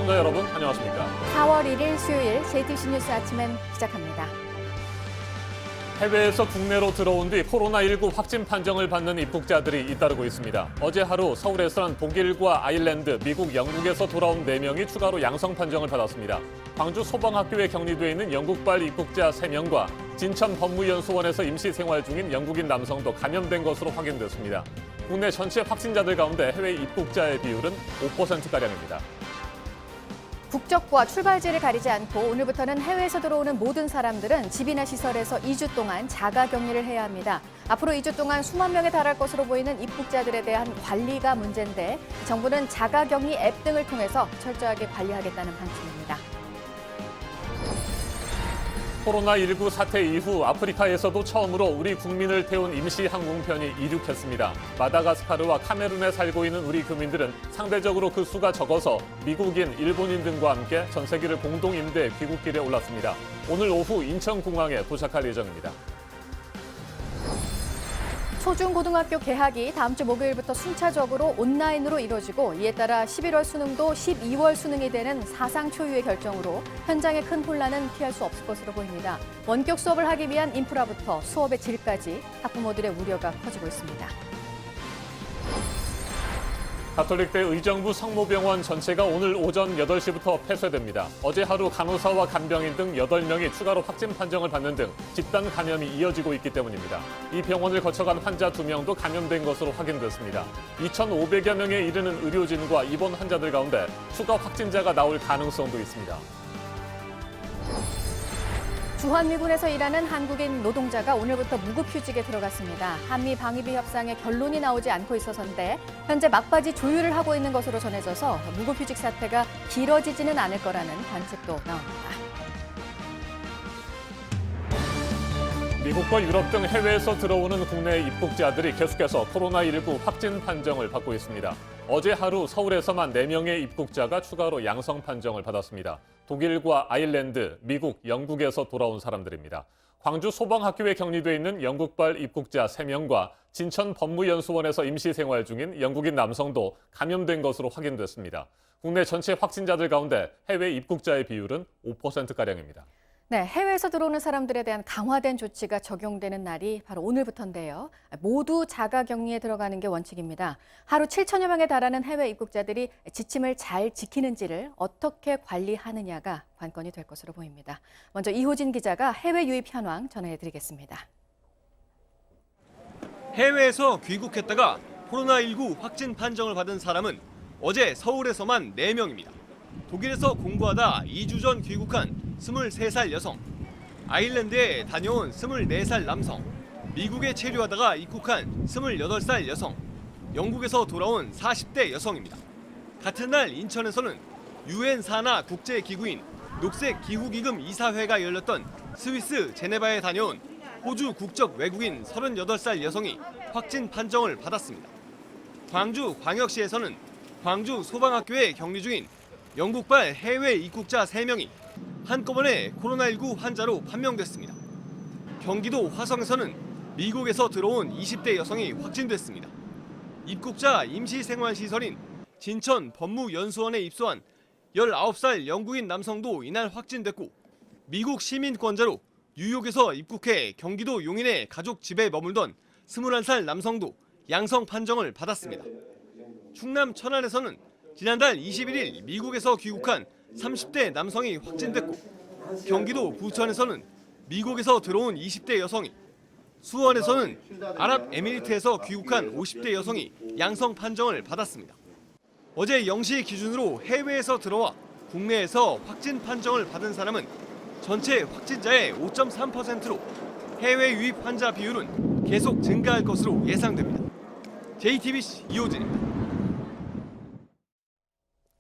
시청자 여러분, 안녕하십니까. 4월 1일 수요일 JTBC 뉴스 아침엔 시작합니다. 해외에서 국내로 들어온 뒤 코로나19 확진 판정을 받는 입국자들이 잇따르고 있습니다. 어제 하루 서울에서는 독일과 아일랜드, 미국, 영국에서 돌아온 4명이 추가로 양성 판정을 받았습니다. 광주 소방학교에 격리돼 있는 영국발 입국자 3명과 진천 법무연수원에서 임시생활 중인 영국인 남성도 감염된 것으로 확인됐습니다. 국내 전체 확진자들 가운데 해외 입국자의 비율은 5%가량입니다. 국적과 출발지를 가리지 않고 오늘부터는 해외에서 들어오는 모든 사람들은 집이나 시설에서 2주 동안 자가 격리를 해야 합니다. 앞으로 2주 동안 수만 명에 달할 것으로 보이는 입국자들에 대한 관리가 문제인데 정부는 자가 격리 앱 등을 통해서 철저하게 관리하겠다는 방침입니다. 코로나19 사태 이후 아프리카에서도 처음으로 우리 국민을 태운 임시 항공편이 이륙했습니다. 마다가스카르와 카메룬에 살고 있는 우리 교민들은 상대적으로 그 수가 적어서 미국인, 일본인 등과 함께 전세기를 공동 임대 귀국길에 올랐습니다. 오늘 오후 인천공항에 도착할 예정입니다. 초중고등학교 개학이 다음 주 목요일부터 순차적으로 온라인으로 이뤄지고 이에 따라 11월 수능도 12월 수능이 되는 사상 초유의 결정으로 현장의 큰 혼란은 피할 수 없을 것으로 보입니다. 원격 수업을 하기 위한 인프라부터 수업의 질까지 학부모들의 우려가 커지고 있습니다. 가톨릭대 의정부 성모병원 전체가 오늘 오전 8시부터 폐쇄됩니다. 어제 하루 간호사와 간병인 등 8명이 추가로 확진 판정을 받는 등 집단 감염이 이어지고 있기 때문입니다. 이 병원을 거쳐간 환자 2명도 감염된 것으로 확인됐습니다. 2,500여 명에 이르는 의료진과 입원 환자들 가운데 추가 확진자가 나올 가능성도 있습니다. 주한미군에서 일하는 한국인 노동자가 오늘부터 무급휴직에 들어갔습니다. 한미 방위비 협상에 결론이 나오지 않고 있어서인데 현재 막바지 조율을 하고 있는 것으로 전해져서 무급휴직 사태가 길어지지는 않을 거라는 관측도 나옵니다. 미국과 유럽 등 해외에서 들어오는 국내 입국자들이 계속해서 코로나19 확진 판정을 받고 있습니다. 어제 하루 서울에서만 4명의 입국자가 추가로 양성 판정을 받았습니다. 독일과 아일랜드, 미국, 영국에서 돌아온 사람들입니다. 광주 소방학교에 격리돼 있는 영국발 입국자 3명과 진천 법무연수원에서 임시생활 중인 영국인 남성도 감염된 것으로 확인됐습니다. 국내 전체 확진자들 가운데 해외 입국자의 비율은 5%가량입니다. 네, 해외에서 들어오는 사람들에 대한 강화된 조치가 적용되는 날이 바로 오늘부터인데요. 모두 자가 격리에 들어가는 게 원칙입니다. 하루 7천여 명에 달하는 해외 입국자들이 지침을 잘 지키는지를 어떻게 관리하느냐가 관건이 될 것으로 보입니다. 먼저 이호진 기자가 해외 유입 현황 전해드리겠습니다. 해외에서 귀국했다가 코로나19 확진 판정을 받은 사람은 어제 서울에서만 4명입니다. 독일에서 공부하다 2주 전 귀국한 23살 여성, 아일랜드에 다녀온 24살 남성, 미국에 체류하다가 입국한 28살 여성, 영국에서 돌아온 40대 여성입니다. 같은 날 인천에서는 유엔 산하 국제기구인 녹색기후기금 이사회가 열렸던 스위스 제네바에 다녀온 호주 국적 외국인 38살 여성이 확진 판정을 받았습니다. 광주 광역시에서는 광주 소방학교에 격리 중인 영국발 해외 입국자 3명이 한꺼번에 코로나19 환자로 판명됐습니다. 경기도 화성에서는 미국에서 들어온 20대 여성이 확진됐습니다. 입국자 임시생활시설인 진천 법무연수원에 입소한 19살 영국인 남성도 이날 확진됐고 미국 시민권자로 뉴욕에서 입국해 경기도 용인의 가족 집에 머물던 21살 남성도 양성 판정을 받았습니다. 충남 천안에서는 지난달 21일 미국에서 귀국한 30대 남성이 확진됐고 경기도 부천에서는 미국에서 들어온 20대 여성이, 수원에서는 아랍에미리트에서 귀국한 50대 여성이 양성 판정을 받았습니다. 어제 0시 기준으로 해외에서 들어와 국내에서 확진 판정을 받은 사람은 전체 확진자의 5.3%로 해외 유입 환자 비율은 계속 증가할 것으로 예상됩니다. JTBC 이호진입니다.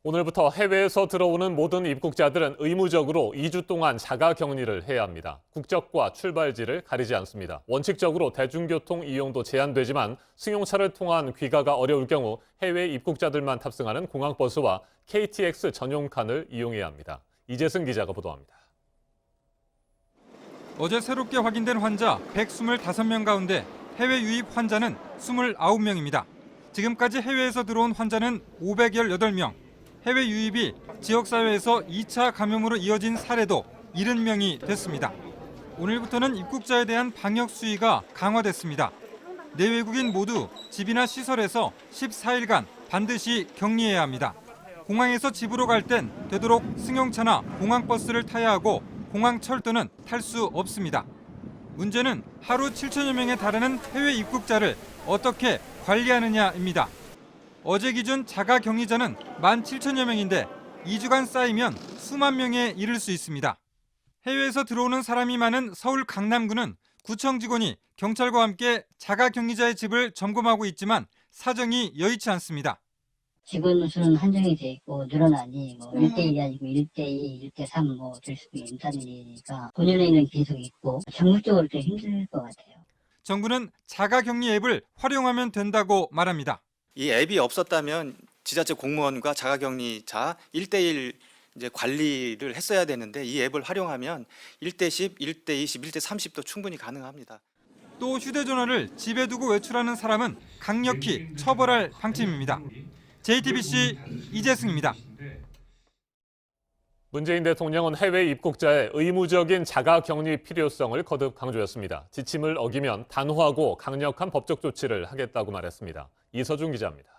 오늘부터 해외에서 들어오는 모든 입국자들은 의무적으로 2주 동안 자가 격리를 해야 합니다. 국적과 출발지를 가리지 않습니다. 원칙적으로 대중교통 이용도 제한되지만 승용차를 통한 귀가가 어려울 경우 해외 입국자들만 탑승하는 공항버스와 KTX 전용칸을 이용해야 합니다. 이재승 기자가 보도합니다. 어제 새롭게 확인된 환자 125명 가운데 해외 유입 환자는 29명입니다. 지금까지 해외에서 들어온 환자는 518명. 해외 유입이 지역사회에서 2차 감염으로 이어진 사례도 70명이 됐습니다. 오늘부터는 입국자에 대한 방역 수위가 강화됐습니다. 내외국인 모두 집이나 시설에서 14일간 반드시 격리해야 합니다. 공항에서 집으로 갈 땐 되도록 승용차나 공항버스를 타야 하고 공항 철도는 탈 수 없습니다. 문제는 하루 7천여 명에 달하는 해외 입국자를 어떻게 관리하느냐입니다. 어제 기준 자가 격리자는 17,000여 명인데 2주간 쌓이면 수만 명에 이를 수 있습니다. 해외에서 들어오는 사람이 많은 서울 강남구는 구청 직원이 경찰과 함께 자가 격리자의 집을 점검하고 있지만 사정이 여의치 않습니다. 직원 수는 한정이 돼 있고 늘어나니 1대1이 아니고 1대2, 1대3 될 수도 있다는 얘기니까 본연에는 계속 있고 전국적으로 좀 힘들 것 같아요. 정부는 자가 격리 앱을 활용하면 된다고 말합니다. 이 앱이 없었다면 지자체 공무원과 자가격리자 1대1 이제 관리를 했어야 되는데 이 앱을 활용하면 1대10, 1대20, 1대30도 충분히 가능합니다. 또 휴대전화를 집에 두고 외출하는 사람은 강력히 처벌할 방침입니다. JTBC 이재승입니다. 문재인 대통령은 해외 입국자의 의무적인 자가격리 필요성을 거듭 강조했습니다. 지침을 어기면 단호하고 강력한 법적 조치를 하겠다고 말했습니다. 이서준 기자입니다.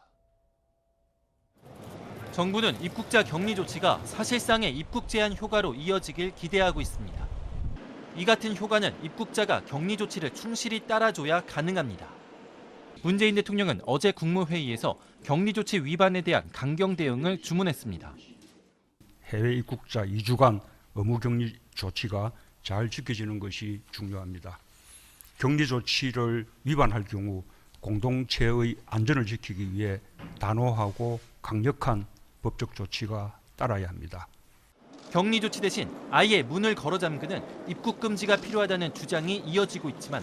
정부는 입국자 격리 조치가 사실상의 입국 제한 효과로 이어지길 기대하고 있습니다. 이 같은 효과는 입국자가 격리 조치를 충실히 따라줘야 가능합니다. 문재인 대통령은 어제 국무회의에서 격리 조치 위반에 대한 강경 대응을 주문했습니다. 해외 입국자 2주간 의무 격리 조치가 잘 지켜지는 것이 중요합니다. 격리 조치를 위반할 경우 공동체의 안전을 지키기 위해 단호하고 강력한 법적 조치가 따라야 합니다. 격리 조치 대신 아예 문을 걸어 잠그는 입국 금지가 필요하다는 주장이 이어지고 있지만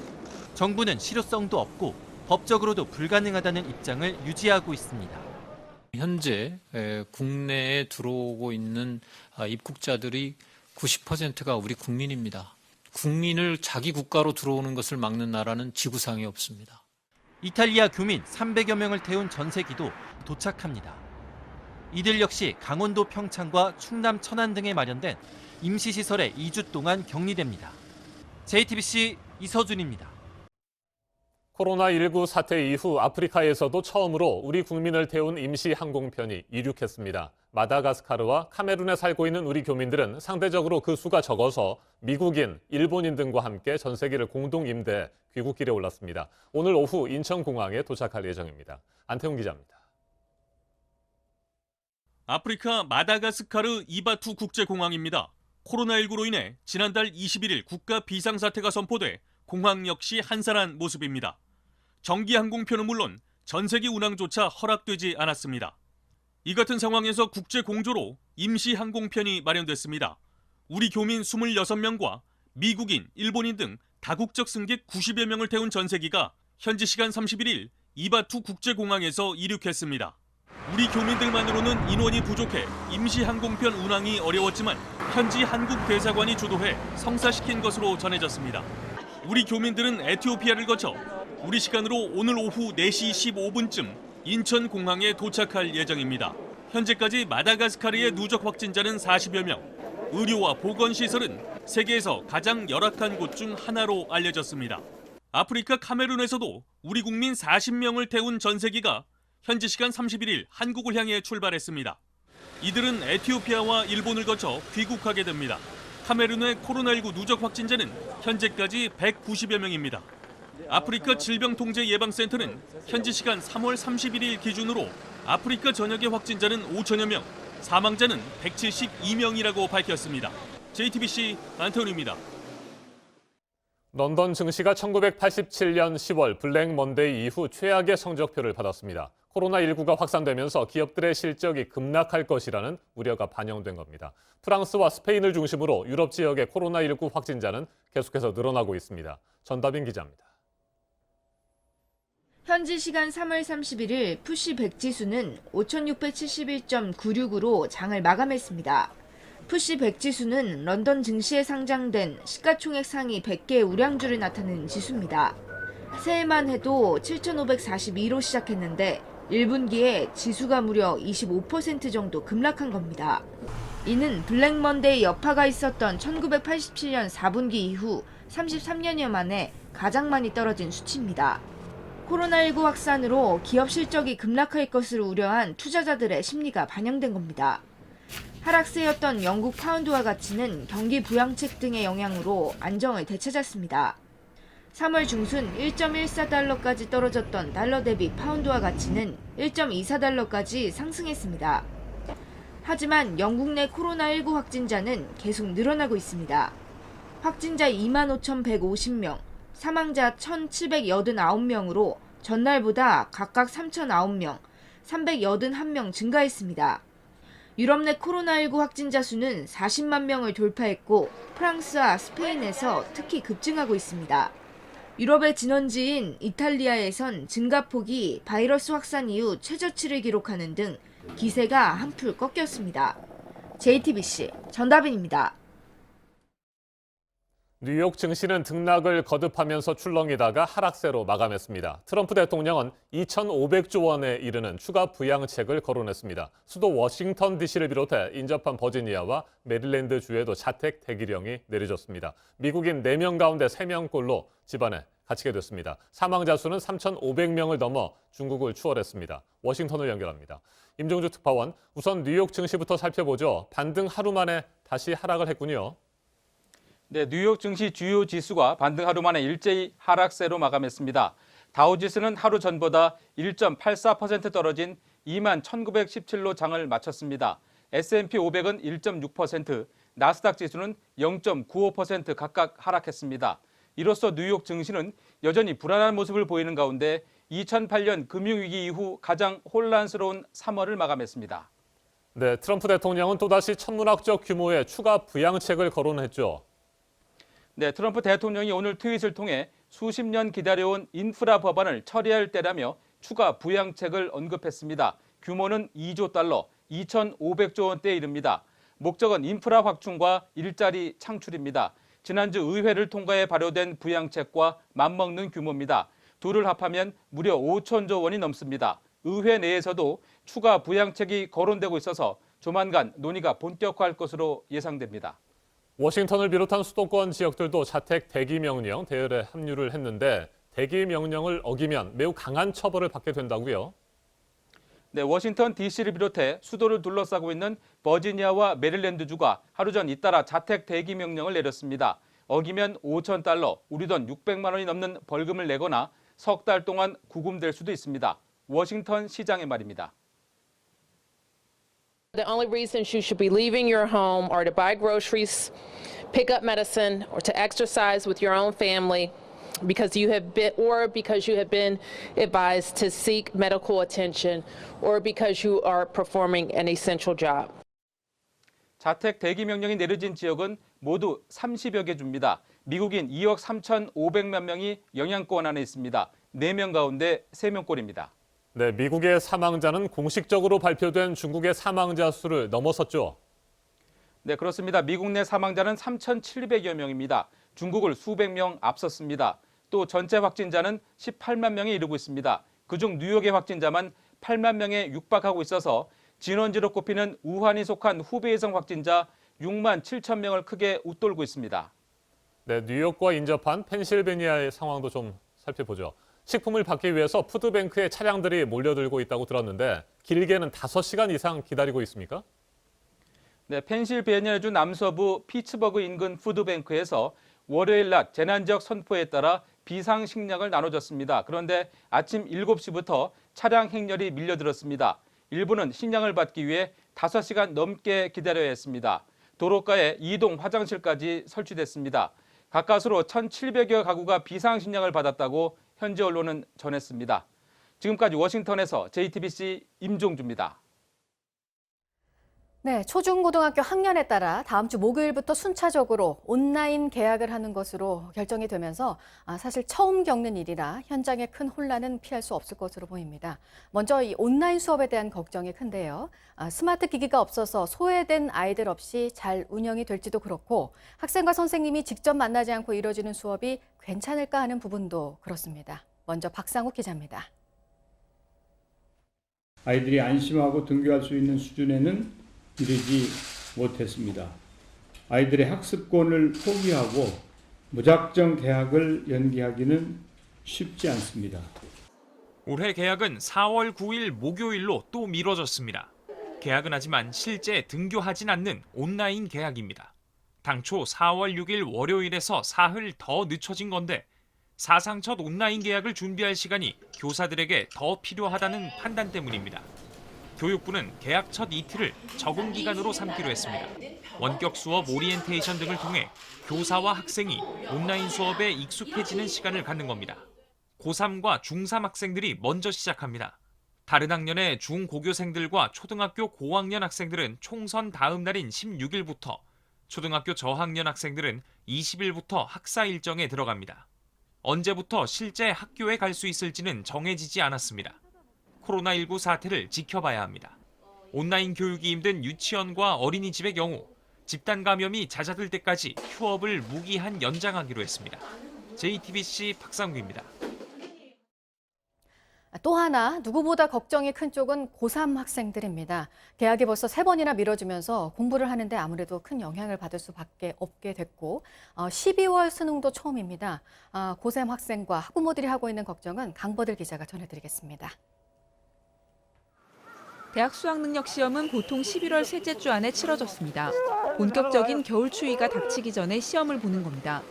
정부는 실효성도 없고 법적으로도 불가능하다는 입장을 유지하고 있습니다. 현재 국내에 들어오고 있는 입국자들이 90%가 우리 국민입니다. 국민을 자기 국가로 들어오는 것을 막는 나라는 지구상에 없습니다. 이탈리아 교민 300여 명을 태운 전세기도 도착합니다. 이들 역시 강원도 평창과 충남 천안 등에 마련된 임시시설에 2주 동안 격리됩니다. JTBC 이서준입니다. 코로나19 사태 이후 아프리카에서도 처음으로 우리 국민을 태운 임시 항공편이 이륙했습니다. 마다가스카르와 카메룬에 살고 있는 우리 교민들은 상대적으로 그 수가 적어서 미국인, 일본인 등과 함께 전세기를 공동 임대해 귀국길에 올랐습니다. 오늘 오후 인천공항에 도착할 예정입니다. 안태훈 기자입니다. 아프리카 마다가스카르 이바투 국제공항입니다. 코로나19로 인해 지난달 21일 국가 비상사태가 선포돼 공항 역시 한산한 모습입니다. 정기 항공편은 물론 전세기 운항조차 허락되지 않았습니다. 이 같은 상황에서 국제 공조로 임시 항공편이 마련됐습니다. 우리 교민 26명과 미국인, 일본인 등 다국적 승객 90여 명을 태운 전세기가 현지 시간 31일 이바투 국제공항에서 이륙했습니다. 우리 교민들만으로는 인원이 부족해 임시 항공편 운항이 어려웠지만 현지 한국 대사관이 주도해 성사시킨 것으로 전해졌습니다. 우리 교민들은 에티오피아를 거쳐 우리 시간으로 오늘 오후 4시 15분쯤 인천공항에 도착할 예정입니다. 현재까지 마다가스카르의 누적 확진자는 40여 명, 의료와 보건시설은 세계에서 가장 열악한 곳 중 하나로 알려졌습니다. 아프리카 카메룬에서도 우리 국민 40명을 태운 전세기가 현지 시간 31일 한국을 향해 출발했습니다. 이들은 에티오피아와 일본을 거쳐 귀국하게 됩니다. 카메룬의 코로나19 누적 확진자는 현재까지 190여 명입니다. 아프리카 질병통제예방센터는 현지 시간 3월 31일 기준으로 아프리카 전역의 확진자는 5천여 명, 사망자는 172명이라고 밝혔습니다. JTBC 안태훈입니다. 런던 증시가 1987년 10월 블랙 먼데이 이후 최악의 성적표를 받았습니다. 코로나19가 확산되면서 기업들의 실적이 급락할 것이라는 우려가 반영된 겁니다. 프랑스와 스페인을 중심으로 유럽 지역의 코로나19 확진자는 계속해서 늘어나고 있습니다. 전다빈 기자입니다. 현지 시간 3월 31일 푸시 100 지수는 5,671.96으로 장을 마감했습니다. 푸시 100 지수는 런던 증시에 상장된 시가총액 상위 100개의 우량주를 나타내는 지수입니다. 새해만 해도 7,542로 시작했는데 1분기에 지수가 무려 25% 정도 급락한 겁니다. 이는 블랙 먼데이 여파가 있었던 1987년 4분기 이후 33년여 만에 가장 많이 떨어진 수치입니다. 코로나19 확산으로 기업 실적이 급락할 것을 우려한 투자자들의 심리가 반영된 겁니다. 하락세였던 영국 파운드화 가치는 경기 부양책 등의 영향으로 안정을 되찾았습니다. 3월 중순 1.14달러까지 떨어졌던 달러 대비 파운드화 가치는 1.24달러까지 상승했습니다. 하지만 영국 내 코로나19 확진자는 계속 늘어나고 있습니다. 확진자 25,150명, 사망자 1,789명으로 전날보다 각각 3,009명, 381명 증가했습니다. 유럽 내 코로나19 확진자 수는 40만 명을 돌파했고 프랑스와 스페인에서 특히 급증하고 있습니다. 유럽의 진원지인 이탈리아에선 증가폭이 바이러스 확산 이후 최저치를 기록하는 등 기세가 한풀 꺾였습니다. JTBC 전다빈입니다. 뉴욕 증시는 등락을 거듭하면서 출렁이다가 하락세로 마감했습니다. 트럼프 대통령은 2,500조 원에 이르는 추가 부양책을 거론했습니다. 수도 워싱턴 DC를 비롯해 인접한 버지니아와 메릴랜드 주에도 자택 대기령이 내려졌습니다. 미국인 4명 가운데 3명꼴로 집안에 갇히게 됐습니다. 사망자 수는 3,500명을 넘어 중국을 추월했습니다. 워싱턴을 연결합니다. 임종주 특파원, 우선 뉴욕 증시부터 살펴보죠. 반등 하루 만에 다시 하락을 했군요. 네, 뉴욕 증시 주요 지수가 반등 하루 만에 일제히 하락세로 마감했습니다. 다우지수는 하루 전보다 1.84% 떨어진 21,917로 장을 마쳤습니다. S&P 500은 1.6%, 나스닥 지수는 0.95% 각각 하락했습니다. 이로써 뉴욕 증시는 여전히 불안한 모습을 보이는 가운데 2008년 금융위기 이후 가장 혼란스러운 3월을 마감했습니다. 네, 트럼프 대통령은 또다시 천문학적 규모의 추가 부양책을 거론했죠. 네, 트럼프 대통령이 오늘 트윗을 통해 수십 년 기다려온 인프라 법안을 처리할 때라며 추가 부양책을 언급했습니다. 규모는 2조 달러, 2,500조 원대에 이릅니다. 목적은 인프라 확충과 일자리 창출입니다. 지난주 의회를 통과해 발효된 부양책과 맞먹는 규모입니다. 둘을 합하면 무려 5천조 원이 넘습니다. 의회 내에서도 추가 부양책이 거론되고 있어서 조만간 논의가 본격화할 것으로 예상됩니다. 워싱턴을 비롯한 수도권 지역들도 자택 대기 명령 대열에 합류를 했는데 대기 명령을 어기면 매우 강한 처벌을 받게 된다고요? 네, 워싱턴 DC를 비롯해 수도를 둘러싸고 있는 버지니아와 메릴랜드주가 하루 전 잇따라 자택 대기 명령을 내렸습니다. 어기면 5,000달러, 우리 돈 600만 원이 넘는 벌금을 내거나 석 달 동안 구금될 수도 있습니다. 워싱턴 시장의 말입니다. The only reasons you should be leaving your home are to buy groceries, pick up medicine, or to exercise with your own family because you have been advised to seek medical attention or because you are performing an essential job. 자택 대기 명령이 내려진 지역은 모두 30여 개 주입니다. 미국인 2억 3,500만 명이 영향권 안에 있습니다. 4명 가운데 3명꼴입니다. 네, 미국의 사망자는 공식적으로 발표된 중국의 사망자 수를 넘어섰죠. 네, 그렇습니다. 미국 내 사망자는 3,700여 명입니다. 중국을 수백 명 앞섰습니다. 또 전체 확진자는 18만 명에 이르고 있습니다. 그중 뉴욕의 확진자만 8만 명에 육박하고 있어서 진원지로 꼽히는 우한이 속한 후베이성 확진자 6만 7천 명을 크게 웃돌고 있습니다. 네, 뉴욕과 인접한 펜실베니아의 상황도 좀 살펴보죠. 식품을 받기 위해서 푸드뱅크에 차량들이 몰려들고 있다고 들었는데 길게는 5시간 이상 기다리고 있습니까? 네, 펜실베니아주 남서부 피츠버그 인근 푸드뱅크에서 월요일 낮 재난지역 선포에 따라 비상식량을 나눠줬습니다. 그런데 아침 7시부터 차량 행렬이 밀려들었습니다. 일부는 식량을 받기 위해 5시간 넘게 기다려야 했습니다. 도로가에 이동 화장실까지 설치됐습니다. 가까스로 1,700여 가구가 비상식량을 받았다고 현지 언론은 전했습니다. 지금까지 워싱턴에서 JTBC 임종주입니다. 네, 초중고등학교 학년에 따라 다음 주 목요일부터 순차적으로 온라인 개학을 하는 것으로 결정이 되면서 사실 처음 겪는 일이라 현장의 큰 혼란은 피할 수 없을 것으로 보입니다. 먼저 이 온라인 수업에 대한 걱정이 큰데요. 스마트 기기가 없어서 소외된 아이들 없이 잘 운영이 될지도 그렇고 학생과 선생님이 직접 만나지 않고 이뤄지는 수업이 괜찮을까 하는 부분도 그렇습니다. 먼저 박상욱 기자입니다. 아이들이 안심하고 등교할 수 있는 수준에는 이르지 못했습니다. 아이들의 학습권을 포기하고 무작정 개학을 연기하기는 쉽지 않습니다. 올해 개학은 4월 9일 목요일로 또 미뤄졌습니다. 개학은 하지만 실제 등교하진 않는 온라인 개학입니다. 당초 4월 6일 월요일에서 사흘 더 늦춰진 건데 사상 첫 온라인 개학을 준비할 시간이 교사들에게 더 필요하다는 판단 때문입니다. 교육부는 개학 첫 이틀을 적응 기간으로 삼기로 했습니다. 원격 수업 오리엔테이션 등을 통해 교사와 학생이 온라인 수업에 익숙해지는 시간을 갖는 겁니다. 고3과 중3 학생들이 먼저 시작합니다. 다른 학년의 중고교생들과 초등학교 고학년 학생들은 총선 다음 날인 16일부터, 초등학교 저학년 학생들은 20일부터 학사 일정에 들어갑니다. 언제부터 실제 학교에 갈 수 있을지는 정해지지 않았습니다. 코로나19 사태를 지켜봐야 합니다. 온라인 교육이 힘든 유치원과 어린이집의 경우 집단 감염이 잦아들 때까지 휴업을 무기한 연장하기로 했습니다. JTBC 박상규입니다. 또 하나 누구보다 걱정이 큰 쪽은 고3 학생들입니다. 개학이 벌써 3번이나 미뤄지면서 공부를 하는데 아무래도 큰 영향을 받을 수밖에 없게 됐고 12월 수능도 처음입니다. 고3 학생과 학부모들이 하고 있는 걱정은 강버들 기자가 전해드리겠습니다. 대학 수학능력시험은 보통 11월 셋째 주 안에 치러졌습니다. 본격적인 겨울추위가 닥치기 전에 시험을 보는 겁니다.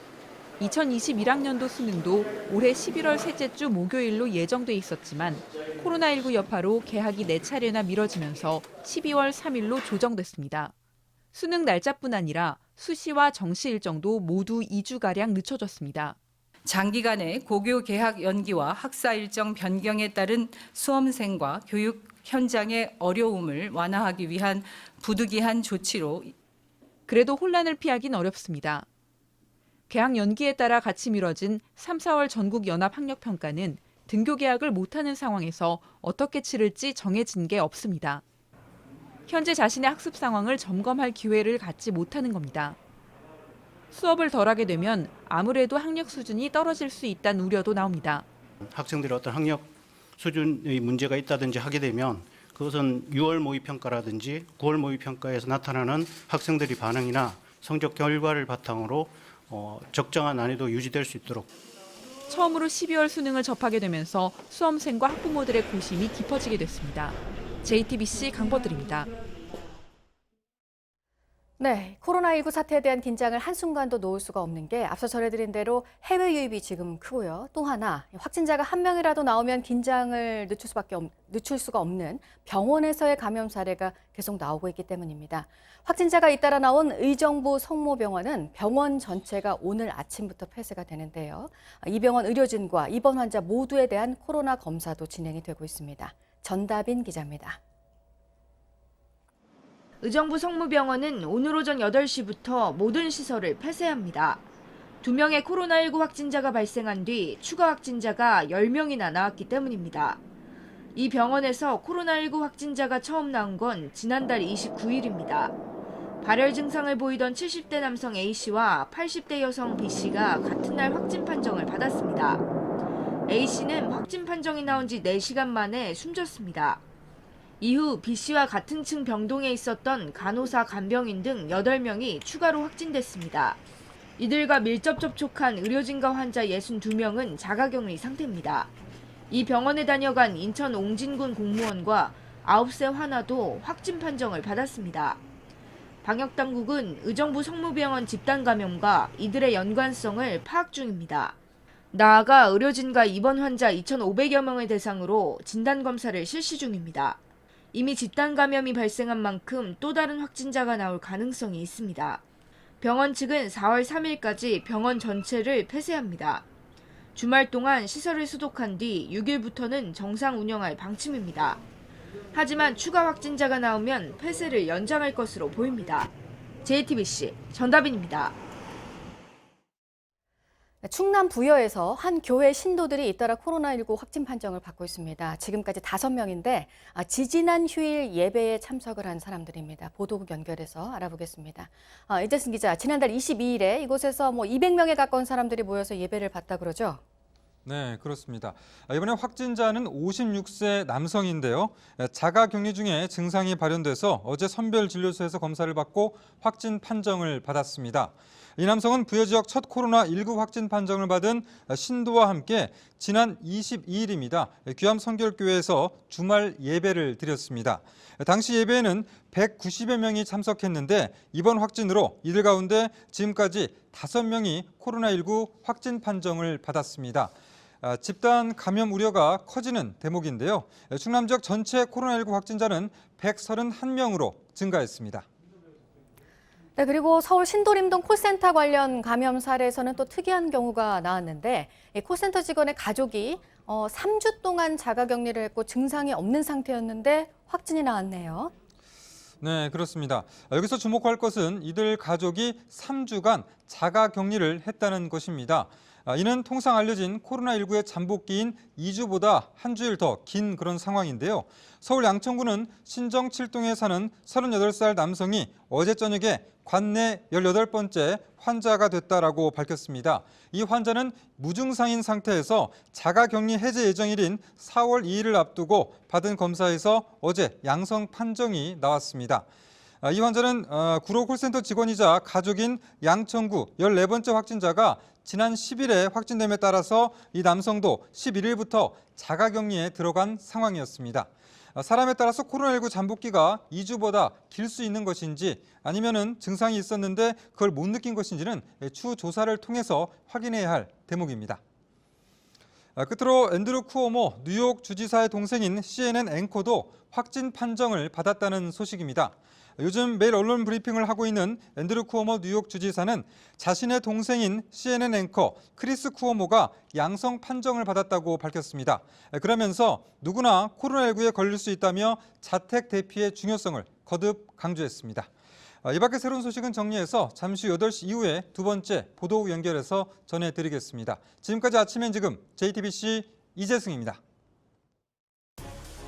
2021학년도 수능도 올해 11월 셋째 주 목요일로 예정돼 있었지만 코로나19 여파로 개학이 4차례나 미뤄지면서 12월 3일로 조정됐습니다. 수능 날짜뿐 아니라 수시와 정시 일정도 모두 2주가량 늦춰졌습니다. 장기간의 고교 개학 연기와 학사 일정 변경에 따른 수험생과 교육 현장의 어려움을 완화하기 위한 부득이한 조치로 그래도 혼란을 피하긴 어렵습니다. 개학 연기에 따라 같이 미뤄진 3, 4월 전국 연합 학력 평가는 등교 개학을 못하는 상황에서 어떻게 치를지 정해진 게 없습니다. 현재 자신의 학습 상황을 점검할 기회를 갖지 못하는 겁니다. 수업을 덜 하게 되면 아무래도 학력 수준이 떨어질 수 있다는 우려도 나옵니다. 학생들의 어떤 학력 수준의 문제가 있다든지 하게 되면 그것은 6월 모의평가라든지 9월 모의평가에서 나타나는 학생들의 반응이나 성적 결과를 바탕으로 적정한 난이도 유지될 수 있도록. 처음으로 12월 수능을 접하게 되면서 수험생과 학부모들의 고심이 깊어지게 됐습니다. JTBC 강버들입니다. 네, 코로나19 사태에 대한 긴장을 한순간도 놓을 수가 없는 게 앞서 전해드린 대로 해외 유입이 지금 크고요. 또 하나, 확진자가 한 명이라도 나오면 긴장을 늦출 수가 없는 병원에서의 감염 사례가 계속 나오고 있기 때문입니다. 확진자가 잇따라 나온 의정부 성모병원은 병원 전체가 오늘 아침부터 폐쇄가 되는데요. 이 병원 의료진과 입원 환자 모두에 대한 코로나 검사도 진행이 되고 있습니다. 전다빈 기자입니다. 의정부 성모병원은 오늘 오전 8시부터 모든 시설을 폐쇄합니다. 2명의 코로나19 확진자가 발생한 뒤 추가 확진자가 10명이나 나왔기 때문입니다. 이 병원에서 코로나19 확진자가 처음 나온 건 지난달 29일입니다. 발열 증상을 보이던 70대 남성 A씨와 80대 여성 B씨가 같은 날 확진 판정을 받았습니다. A씨는 확진 판정이 나온 지 4시간 만에 숨졌습니다. 이후 B씨와 같은 층 병동에 있었던 간호사, 간병인 등 8명이 추가로 확진됐습니다. 이들과 밀접 접촉한 의료진과 환자 62명은 자가격리 상태입니다. 이 병원에 다녀간 인천 옹진군 공무원과 9세 환아도 확진 판정을 받았습니다. 방역당국은 의정부 성모병원 집단 감염과 이들의 연관성을 파악 중입니다. 나아가 의료진과 입원 환자 2,500여 명을 대상으로 진단검사를 실시 중입니다. 이미 집단 감염이 발생한 만큼 또 다른 확진자가 나올 가능성이 있습니다. 병원 측은 4월 3일까지 병원 전체를 폐쇄합니다. 주말 동안 시설을 소독한 뒤 6일부터는 정상 운영할 방침입니다. 하지만 추가 확진자가 나오면 폐쇄를 연장할 것으로 보입니다. JTBC 전다빈입니다. 충남 부여에서 한 교회 신도들이 잇따라 코로나19 확진 판정을 받고 있습니다. 지금까지 5명인데 지지난 휴일 예배에 참석을 한 사람들입니다. 보도국 연결해서 알아보겠습니다. 이재승 기자, 지난달 22일에 이곳에서 200명에 가까운 사람들이 모여서 예배를 봤다 그러죠? 네, 그렇습니다. 이번에 확진자는 56세 남성인데요. 자가격리 중에 증상이 발현돼서 어제 선별진료소에서 검사를 받고 확진 판정을 받았습니다. 이 남성은 부여 지역 첫 코로나19 확진 판정을 받은 신도와 함께 지난 22일입니다. 귀암 성결교회에서 주말 예배를 드렸습니다. 당시 예배에는 190여 명이 참석했는데 이번 확진으로 이들 가운데 지금까지 5명이 코로나19 확진 판정을 받았습니다. 집단 감염 우려가 커지는 대목인데요. 충남 지역 전체 코로나19 확진자는 131명으로 증가했습니다. 네, 그리고 서울 신도림동 콜센터 관련 감염 사례에서는 또 특이한 경우가 나왔는데 이 콜센터 직원의 가족이 3주 동안 자가격리를 했고 증상이 없는 상태였는데 확진이 나왔네요. 네, 그렇습니다. 여기서 주목할 것은 이들 가족이 3주간 자가격리를 했다는 것입니다. 이는 통상 알려진 코로나19의 잠복기인 2주보다 한 주일 더 긴 그런 상황인데요. 서울 양천구는 신정 7동에 사는 38살 남성이 어제 저녁에 관내 18번째 환자가 됐다라고 밝혔습니다. 이 환자는 무증상인 상태에서 자가격리 해제 예정일인 4월 2일을 앞두고 받은 검사에서 어제 양성 판정이 나왔습니다. 이 환자는 구로 콜센터 직원이자 가족인 양천구 14번째 확진자가 지난 10일에 확진됨에 따라서 이 남성도 11일부터 자가격리에 들어간 상황이었습니다. 사람에 따라서 코로나19 잠복기가 2주보다 길 수 있는 것인지 아니면은 증상이 있었는데 그걸 못 느낀 것인지는 추후 조사를 통해서 확인해야 할 대목입니다. 끝으로 앤드루 쿠오모 뉴욕 주지사의 동생인 CNN 앵커도 확진 판정을 받았다는 소식입니다. 요즘 매일 언론 브리핑을 하고 있는 앤드루 쿠오모 뉴욕 주지사는 자신의 동생인 CNN 앵커 크리스 쿠오모가 양성 판정을 받았다고 밝혔습니다. 그러면서 누구나 코로나19에 걸릴 수 있다며 자택 대피의 중요성을 거듭 강조했습니다. 이 밖에 새로운 소식은 정리해서 잠시 후 8시 이후에 두 번째 보도국 연결해서 전해드리겠습니다. 지금까지 아침엔 지금 JTBC 이재승입니다.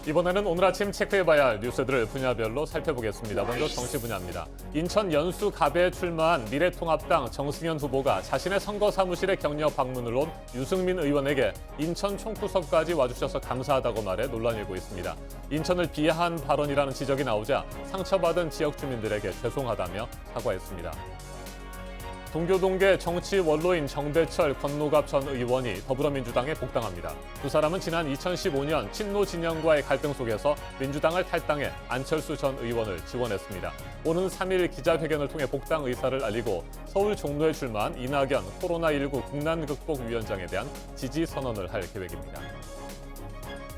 이번에는 오늘 아침 체크해봐야 할 뉴스들을 분야별로 살펴보겠습니다. 먼저 정치 분야입니다. 인천 연수갑에 출마한 미래통합당 정승현 후보가 자신의 선거 사무실에 격려 방문을 온 유승민 의원에게 인천 총구석까지 와주셔서 감사하다고 말해 논란이 일고 있습니다. 인천을 비하한 발언이라는 지적이 나오자 상처받은 지역 주민들에게 죄송하다며 사과했습니다. 동교동계 정치 원로인 정대철 권노갑 전 의원이 더불어민주당에 복당합니다. 두 사람은 지난 2015년 친노 진영과의 갈등 속에서 민주당을 탈당해 안철수 전 의원을 지원했습니다. 오는 3일 기자회견을 통해 복당 의사를 알리고 서울 종로에 출마한 이낙연 코로나19 국난극복위원장에 대한 지지 선언을 할 계획입니다.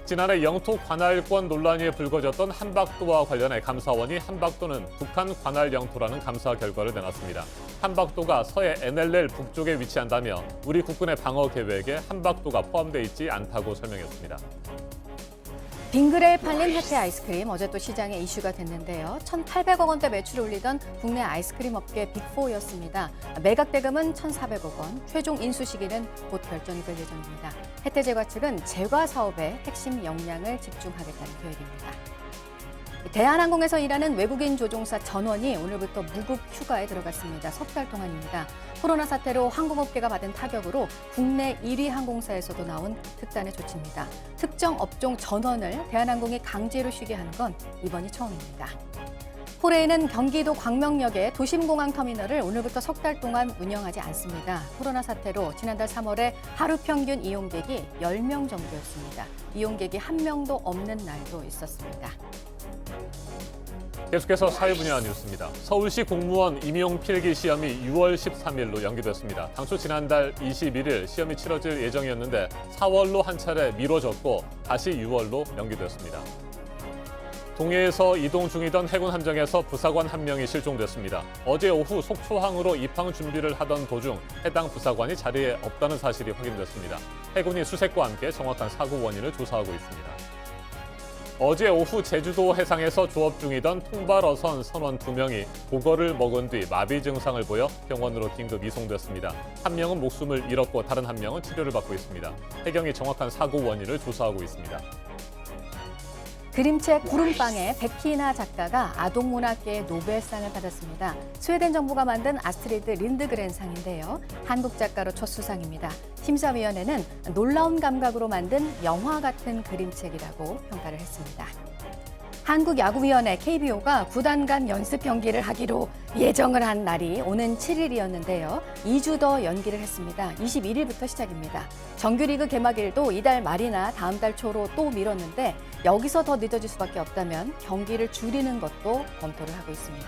지난해 영토 관할권 논란이 불거졌던 한박도와 관련해 감사원이 한박도는 북한 관할 영토라는 감사 결과를 내놨습니다. 한박도가 서해 NLL 북쪽에 위치한다며 우리 국군의 방어 계획에 한박도가 포함돼 있지 않다고 설명했습니다. 빙그레에 팔린 혜태 아이스크림 어제 또 시장에 이슈가 됐는데요. 1,800억 원대 매출을 올리던 국내 아이스크림 업계 빅4였습니다. 매각 대금은 1,400억 원, 최종 인수 시기는 곧 결정이 될 예정입니다. 혜태 제과 측은 제과 사업에 핵심 역량을 집중하겠다는 계획입니다. 대한항공에서 일하는 외국인 조종사 전원이 오늘부터 무급 휴가에 들어갔습니다. 석 달 동안입니다. 코로나 사태로 항공업계가 받은 타격으로 국내 1위 항공사에서도 나온 특단의 조치입니다. 특정 업종 전원을 대한항공이 강제로 쉬게 하는 건 이번이 처음입니다. 호레이는 경기도 광명역의 도심공항터미널을 오늘부터 석 달 동안 운영하지 않습니다. 코로나 사태로 지난달 3월에 하루 평균 이용객이 10명 정도였습니다. 이용객이 한 명도 없는 날도 있었습니다. 계속해서 사회 분야 뉴스입니다. 서울시 공무원 임용 필기 시험이 6월 13일로 연기됐습니다. 당초 지난달 21일 시험이 치러질 예정이었는데 4월로 한 차례 미뤄졌고 다시 6월로 연기됐습니다. 동해에서 이동 중이던 해군 함정에서 부사관 한 명이 실종됐습니다. 어제 오후 속초항으로 입항 준비를 하던 도중 해당 부사관이 자리에 없다는 사실이 확인됐습니다. 해군이 수색과 함께 정확한 사고 원인을 조사하고 있습니다. 어제 오후 제주도 해상에서 조업 중이던 통발어선 선원 2명이 보거를 먹은 뒤 마비 증상을 보여 병원으로 긴급 이송됐습니다. 한 명은 목숨을 잃었고 다른 한 명은 치료를 받고 있습니다. 해경이 정확한 사고 원인을 조사하고 있습니다. 그림책 구름빵의 베키나 작가가 아동문학계의 노벨상을 받았습니다. 스웨덴 정부가 만든 아스트리드 린드그렌상인데요. 한국 작가로 첫 수상입니다. 심사위원회는 놀라운 감각으로 만든 영화 같은 그림책이라고 평가를 했습니다. 한국야구위원회 KBO가 구단 간 연습 경기를 하기로 예정을 한 날이 오는 7일이었는데요. 2주 더 연기를 했습니다. 21일부터 시작입니다. 정규리그 개막일도 이달 말이나 다음 달 초로 또 미뤘는데 여기서 더 늦어질 수밖에 없다면 경기를 줄이는 것도 검토를 하고 있습니다.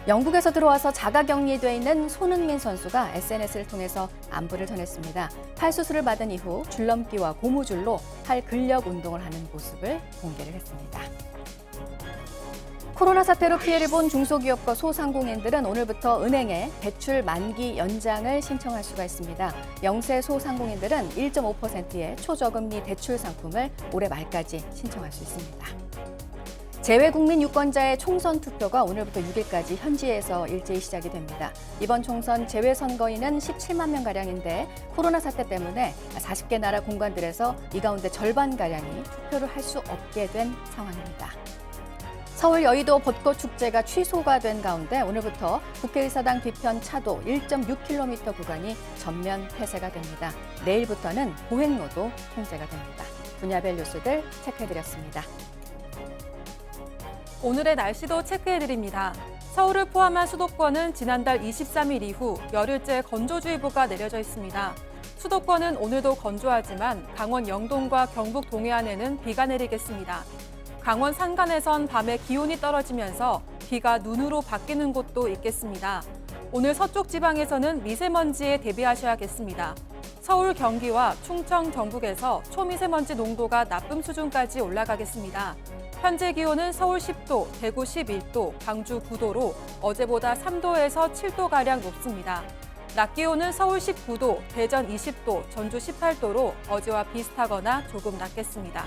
영국에서 들어와서 자가격리돼 있는 손흥민 선수가 SNS를 통해서 안부를 전했습니다. 팔 수술을 받은 이후 줄넘기와 고무줄로 팔 근력 운동을 하는 모습을 공개를 했습니다. 코로나 사태로 피해를 본 중소기업과 소상공인들은 오늘부터 은행에 대출 만기 연장을 신청할 수가 있습니다. 영세 소상공인들은 1.5%의 초저금리 대출 상품을 올해 말까지 신청할 수 있습니다. 재외국민 유권자의 총선 투표가 오늘부터 6일까지 현지에서 일제히 시작이 됩니다. 이번 총선 재외선거인은 17만 명가량인데 코로나 사태 때문에 40개 나라 공관들에서 이 가운데 절반가량이 투표를 할 수 없게 된 상황입니다. 서울 여의도 벚꽃 축제가 취소가 된 가운데 오늘부터 국회의사당 뒤편 차도 1.6km 구간이 전면 폐쇄가 됩니다. 내일부터는 보행로도 통제가 됩니다. 분야별 뉴스들 체크해드렸습니다. 오늘의 날씨도 체크해드립니다. 서울을 포함한 수도권은 지난달 23일 이후 열흘째 건조주의보가 내려져 있습니다. 수도권은 오늘도 건조하지만 강원 영동과 경북 동해안에는 비가 내리겠습니다. 강원 산간에선 밤에 기온이 떨어지면서 비가 눈으로 바뀌는 곳도 있겠습니다. 오늘 서쪽 지방에서는 미세먼지에 대비하셔야겠습니다. 서울, 경기와 충청, 경북에서 초미세먼지 농도가 나쁨 수준까지 올라가겠습니다. 현재 기온은 서울 10도, 대구 11도, 광주 9도로 어제보다 3도에서 7도가량 높습니다. 낮 기온은 서울 19도, 대전 20도, 전주 18도로 어제와 비슷하거나 조금 낮겠습니다.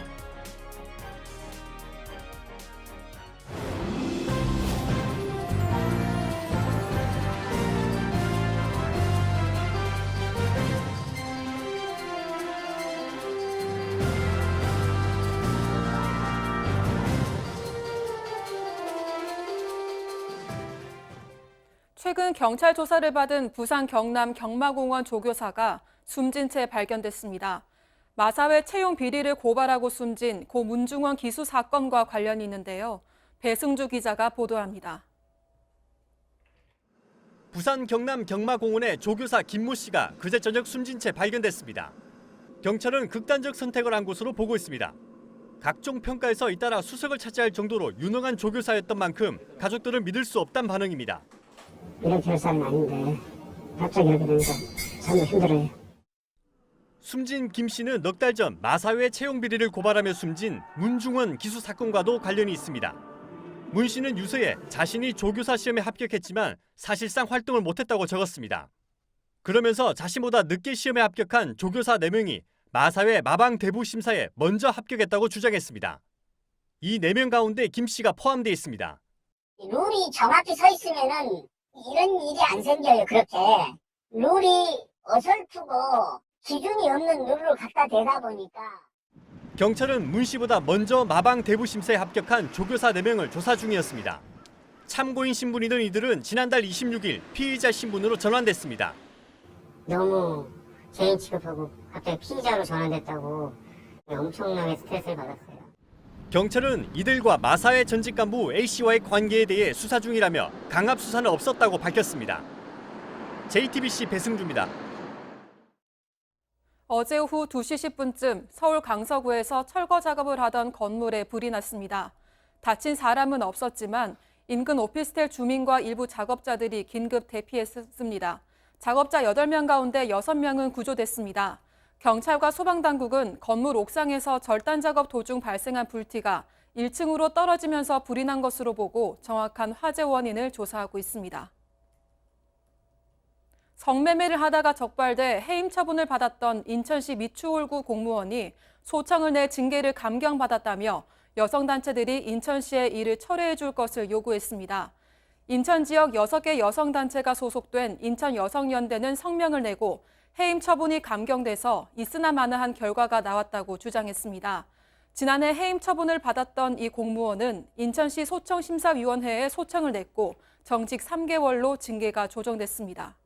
최근 경찰 조사를 받은 부산 경남 경마공원 조교사가 숨진 채 발견됐습니다. 마사회 채용 비리를 고발하고 숨진 고 문중원 기수 사건과 관련이 있는데요. 배승주 기자가 보도합니다. 부산 경남 경마공원의 조교사 김모 씨가 그제 저녁 숨진 채 발견됐습니다. 경찰은 극단적 선택을 한 것으로 보고 있습니다. 각종 평가에서 잇따라 수석을 차지할 정도로 유능한 조교사였던 만큼 가족들은 믿을 수 없다는 반응입니다. 이런 별사는 아닌데 갑자기 이렇게 되니까 참 힘들어요. 숨진 김 씨는 넉 달 전 마사회 채용 비리를 고발하며 숨진 문중원 기수 사건과도 관련이 있습니다. 문 씨는 유서에 자신이 조교사 시험에 합격했지만 사실상 활동을 못했다고 적었습니다. 그러면서 자신보다 늦게 시험에 합격한 조교사 4명이 마사회 마방 대부 심사에 먼저 합격했다고 주장했습니다. 이 4명 가운데 김 씨가 포함되어 있습니다. 룰이 정확히 서 있으면은 이런 일이 안 생겨요. 그렇게 룰이 어설프고 기준이 없는 룰을 갖다 대다 보니까. 경찰은 문 씨보다 먼저 마방 대부 심사에 합격한 조교사 4명을 조사 중이었습니다. 참고인 신분이던 이들은 지난달 26일 피의자 신분으로 전환됐습니다. 너무 개인 취급하고 갑자기 피의자로 전환됐다고 엄청나게 스트레스를 받았어요. 경찰은 이들과 마사회 전직 간부 A씨와의 관계에 대해 수사 중이라며 강압 수사는 없었다고 밝혔습니다. JTBC 배승주입니다. 어제 오후 2시 10분쯤 서울 강서구에서 철거 작업을 하던 건물에 불이 났습니다. 다친 사람은 없었지만 인근 오피스텔 주민과 일부 작업자들이 긴급 대피했습니다. 작업자 8명 가운데 6명은 구조됐습니다. 경찰과 소방당국은 건물 옥상에서 절단 작업 도중 발생한 불티가 1층으로 떨어지면서 불이 난 것으로 보고 정확한 화재 원인을 조사하고 있습니다. 성매매를 하다가 적발돼 해임 처분을 받았던 인천시 미추홀구 공무원이 소청을 내 징계를 감경받았다며 여성단체들이 인천시에 이를 철회해 줄 것을 요구했습니다. 인천 지역 6개 여성단체가 소속된 인천여성연대는 성명을 내고 해임 처분이 감경돼서 있으나 마나한 결과가 나왔다고 주장했습니다. 지난해 해임 처분을 받았던 이 공무원은 인천시 소청심사위원회에 소청을 냈고 정직 3개월로 징계가 조정됐습니다.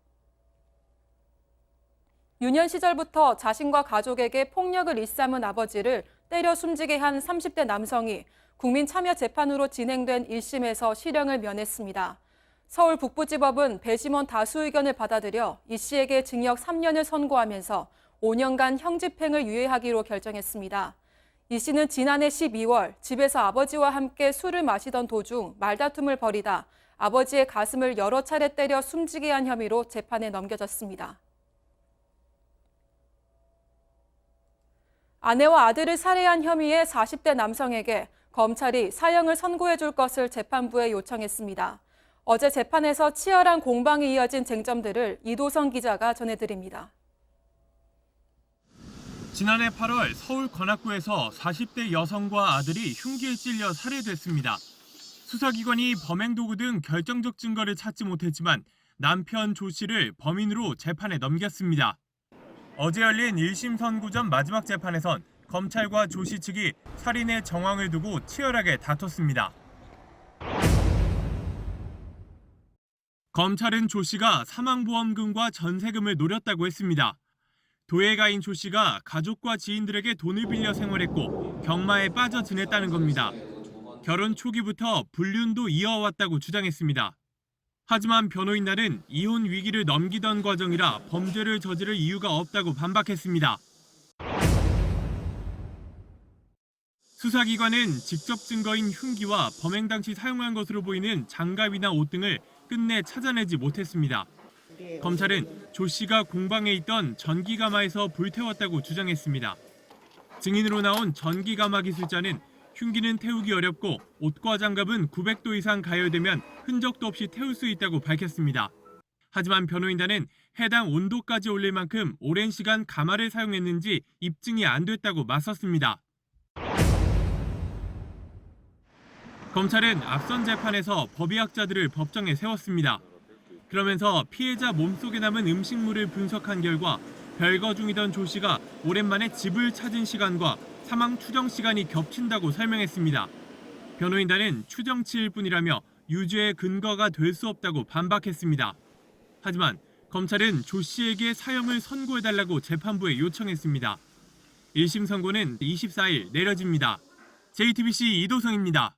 유년 시절부터 자신과 가족에게 폭력을 일삼은 아버지를 때려 숨지게 한 30대 남성이 국민참여재판으로 진행된 1심에서 실형을 면했습니다. 서울 북부지법은 배심원 다수 의견을 받아들여 이 씨에게 징역 3년을 선고하면서 5년간 형집행을 유예하기로 결정했습니다. 이 씨는 지난해 12월 집에서 아버지와 함께 술을 마시던 도중 말다툼을 벌이다 아버지의 가슴을 여러 차례 때려 숨지게 한 혐의로 재판에 넘겨졌습니다. 아내와 아들을 살해한 혐의의 40대 남성에게 검찰이 사형을 선고해 줄 것을 재판부에 요청했습니다. 어제 재판에서 치열한 공방이 이어진 쟁점들을 이도성 기자가 전해드립니다. 지난해 8월 서울 관악구에서 40대 여성과 아들이 흉기에 찔려 살해됐습니다. 수사기관이 범행 도구 등 결정적 증거를 찾지 못했지만 남편 조 씨를 범인으로 재판에 넘겼습니다. 어제 열린 1심 선고 전 마지막 재판에선 검찰과 조 씨 측이 살인의 정황을 두고 치열하게 다퉜습니다. 검찰은 조 씨가 사망보험금과 전세금을 노렸다고 했습니다. 도예가인 조 씨가 가족과 지인들에게 돈을 빌려 생활했고 경마에 빠져 지냈다는 겁니다. 결혼 초기부터 불륜도 이어왔다고 주장했습니다. 하지만 변호인단은 이혼 위기를 넘기던 과정이라 범죄를 저지를 이유가 없다고 반박했습니다. 수사기관은 직접 증거인 흉기와 범행 당시 사용한 것으로 보이는 장갑이나 옷 등을 끝내 찾아내지 못했습니다. 검찰은 조 씨가 공방에 있던 전기가마에서 불태웠다고 주장했습니다. 증인으로 나온 전기가마 기술자는 흉기는 태우기 어렵고 옷과 장갑은 900도 이상 가열되면 흔적도 없이 태울 수 있다고 밝혔습니다. 하지만 변호인단은 해당 온도까지 올릴 만큼 오랜 시간 가마를 사용했는지 입증이 안 됐다고 맞섰습니다. 검찰은 앞선 재판에서 법의학자들을 법정에 세웠습니다. 그러면서 피해자 몸속에 남은 음식물을 분석한 결과 별거 중이던 조 씨가 오랜만에 집을 찾은 시간과 사망 추정 시간이 겹친다고 설명했습니다. 변호인단은 추정치일 뿐이라며 유죄의 근거가 될 수 없다고 반박했습니다. 하지만 검찰은 조 씨에게 사형을 선고해달라고 재판부에 요청했습니다. 1심 선고는 24일 내려집니다. JTBC 이도성입니다.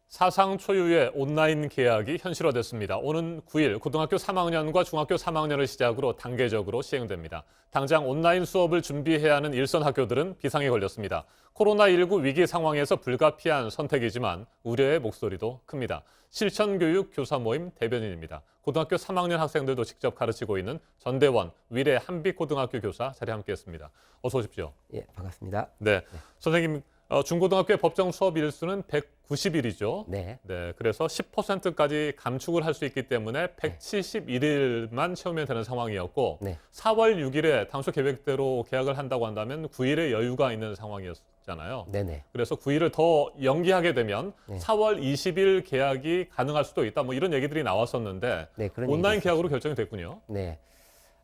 사상 초유의 온라인 개학이 현실화됐습니다. 오는 9일 고등학교 3학년과 중학교 3학년을 시작으로 단계적으로 시행됩니다. 당장 온라인 수업을 준비해야 하는 일선 학교들은 비상에 걸렸습니다. 코로나19 위기 상황에서 불가피한 선택이지만 우려의 목소리도 큽니다. 실천교육 교사 모임 대변인입니다. 고등학교 3학년 학생들도 직접 가르치고 있는 전대원 위례 한빛고등학교 교사 자리에 함께했습니다. 어서 오십시오. 예, 반갑습니다. 네, 선생님. 중고등학교의 법정 수업 일수는 190일이죠. 네. 네, 그래서 10%까지 감축을 할 수 있기 때문에 171일만 채우면 되는 상황이었고 네. 4월 6일에 당초 계획대로 개학을 한다고 한다면 9일의 여유가 있는 상황이었잖아요. 네네. 그래서 9일을 더 연기하게 되면 네. 4월 20일 개학이 가능할 수도 있다. 뭐 이런 얘기들이 나왔었는데 네, 그런 온라인 얘기가 개학으로 결정이 됐군요. 네.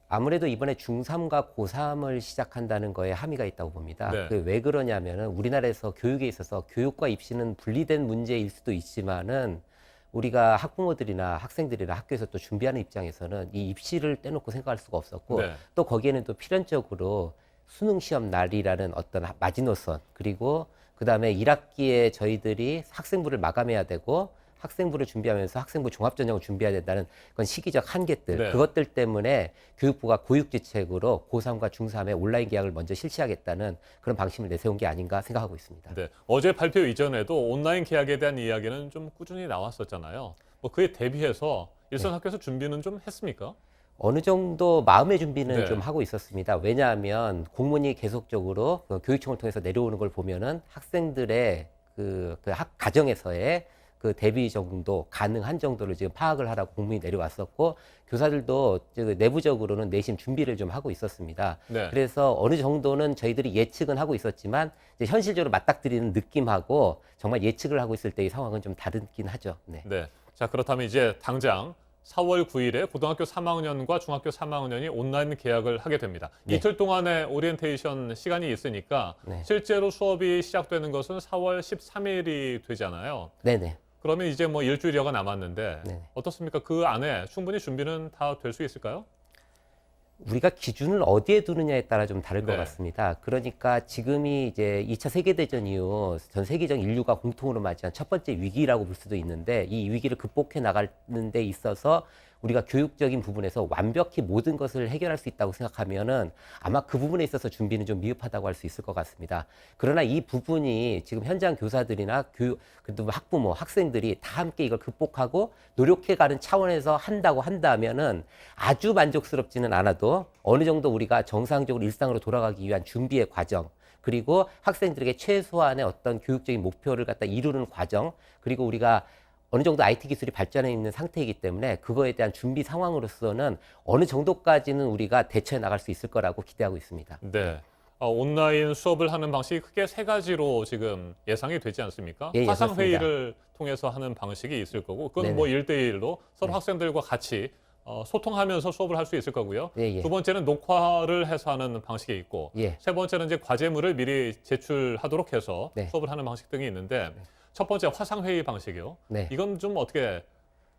아무래도 이번에 중3과 고3을 시작한다는 거에 함의가 있다고 봅니다. 네. 왜 그러냐면은 우리나라에서 교육에 있어서 교육과 입시는 분리된 문제일 수도 있지만은 우리가 학부모들이나 학생들이나 학교에서 또 준비하는 입장에서는 이 입시를 떼놓고 생각할 수가 없었고 네. 또 거기에는 또 필연적으로 수능 시험 날이라는 어떤 마지노선 그리고 그다음에 1학기에 저희들이 학생부를 마감해야 되고 학생부를 준비하면서 학생부 종합전형을 준비해야 된다는 그건 시기적 한계들 네. 그것들 때문에 교육부가 고육지책으로 고3과 중3의 온라인 개학을 먼저 실시하겠다는 그런 방침을 내세운 게 아닌가 생각하고 있습니다. 네, 어제 발표 이전에도 온라인 개학에 대한 이야기는 좀 꾸준히 나왔었잖아요. 뭐 그에 대비해서 일선 학교에서 준비는 좀 했습니까? 어느 정도 마음의 준비는 네. 좀 하고 있었습니다. 왜냐하면 공문이 계속적으로 교육청을 통해서 내려오는 걸 보면은 학생들의 가정에서의 그 대비 정도, 가능한 정도를 지금 파악을 하라고 공문이 내려왔었고 교사들도 내부적으로는 내심 준비를 좀 하고 있었습니다. 네. 그래서 어느 정도는 저희들이 예측은 하고 있었지만 이제 현실적으로 맞닥뜨리는 느낌하고 정말 예측을 하고 있을 때의 상황은 좀 다르긴 하죠. 네. 네. 자, 그렇다면 이제 당장 4월 9일에 고등학교 3학년과 중학교 3학년이 온라인 개학을 하게 됩니다. 네. 이틀 동안의 오리엔테이션 시간이 있으니까 네. 실제로 수업이 시작되는 것은 4월 13일이 되잖아요. 네네. 그러면 이제 뭐 일주일여가 남았는데 네. 어떻습니까? 그 안에 충분히 준비는 다 될 수 있을까요? 우리가 기준을 어디에 두느냐에 따라 좀 다를 것 네. 같습니다. 그러니까 지금이 이제 2차 세계대전 이후 전 세계적 인류가 공통으로 맞이한 첫 번째 위기라고 볼 수도 있는데 이 위기를 극복해 나가는 데 있어서 우리가 교육적인 부분에서 완벽히 모든 것을 해결할 수 있다고 생각하면은 아마 그 부분에 있어서 준비는 좀 미흡하다고 할 수 있을 것 같습니다. 그러나 이 부분이 지금 현장 교사들이나 그래도 학부모, 학생들이 다 함께 이걸 극복하고 노력해가는 차원에서 한다고 한다면은 아주 만족스럽지는 않아도 어느 정도 우리가 정상적으로 일상으로 돌아가기 위한 준비의 과정, 그리고 학생들에게 최소한의 어떤 교육적인 목표를 갖다 이루는 과정, 그리고 우리가 어느 정도 IT 기술이 발전해 있는 상태이기 때문에 그거에 대한 준비 상황으로서는 어느 정도까지는 우리가 대처해 나갈 수 있을 거라고 기대하고 있습니다. 네. 온라인 수업을 하는 방식이 크게 세 가지로 지금 예상이 되지 않습니까? 예, 화상 그렇습니다. 회의를 통해서 하는 방식이 있을 거고 그건 네네. 뭐 1대1로 서로 네. 학생들과 같이 소통하면서 수업을 할 수 있을 거고요. 예, 예. 두 번째는 녹화를 해서 하는 방식이 있고 예. 세 번째는 이제 과제물을 미리 제출하도록 해서 네. 수업을 하는 방식 등이 있는데 첫 번째 화상 회의 방식이요. 네. 이건 좀 어떻게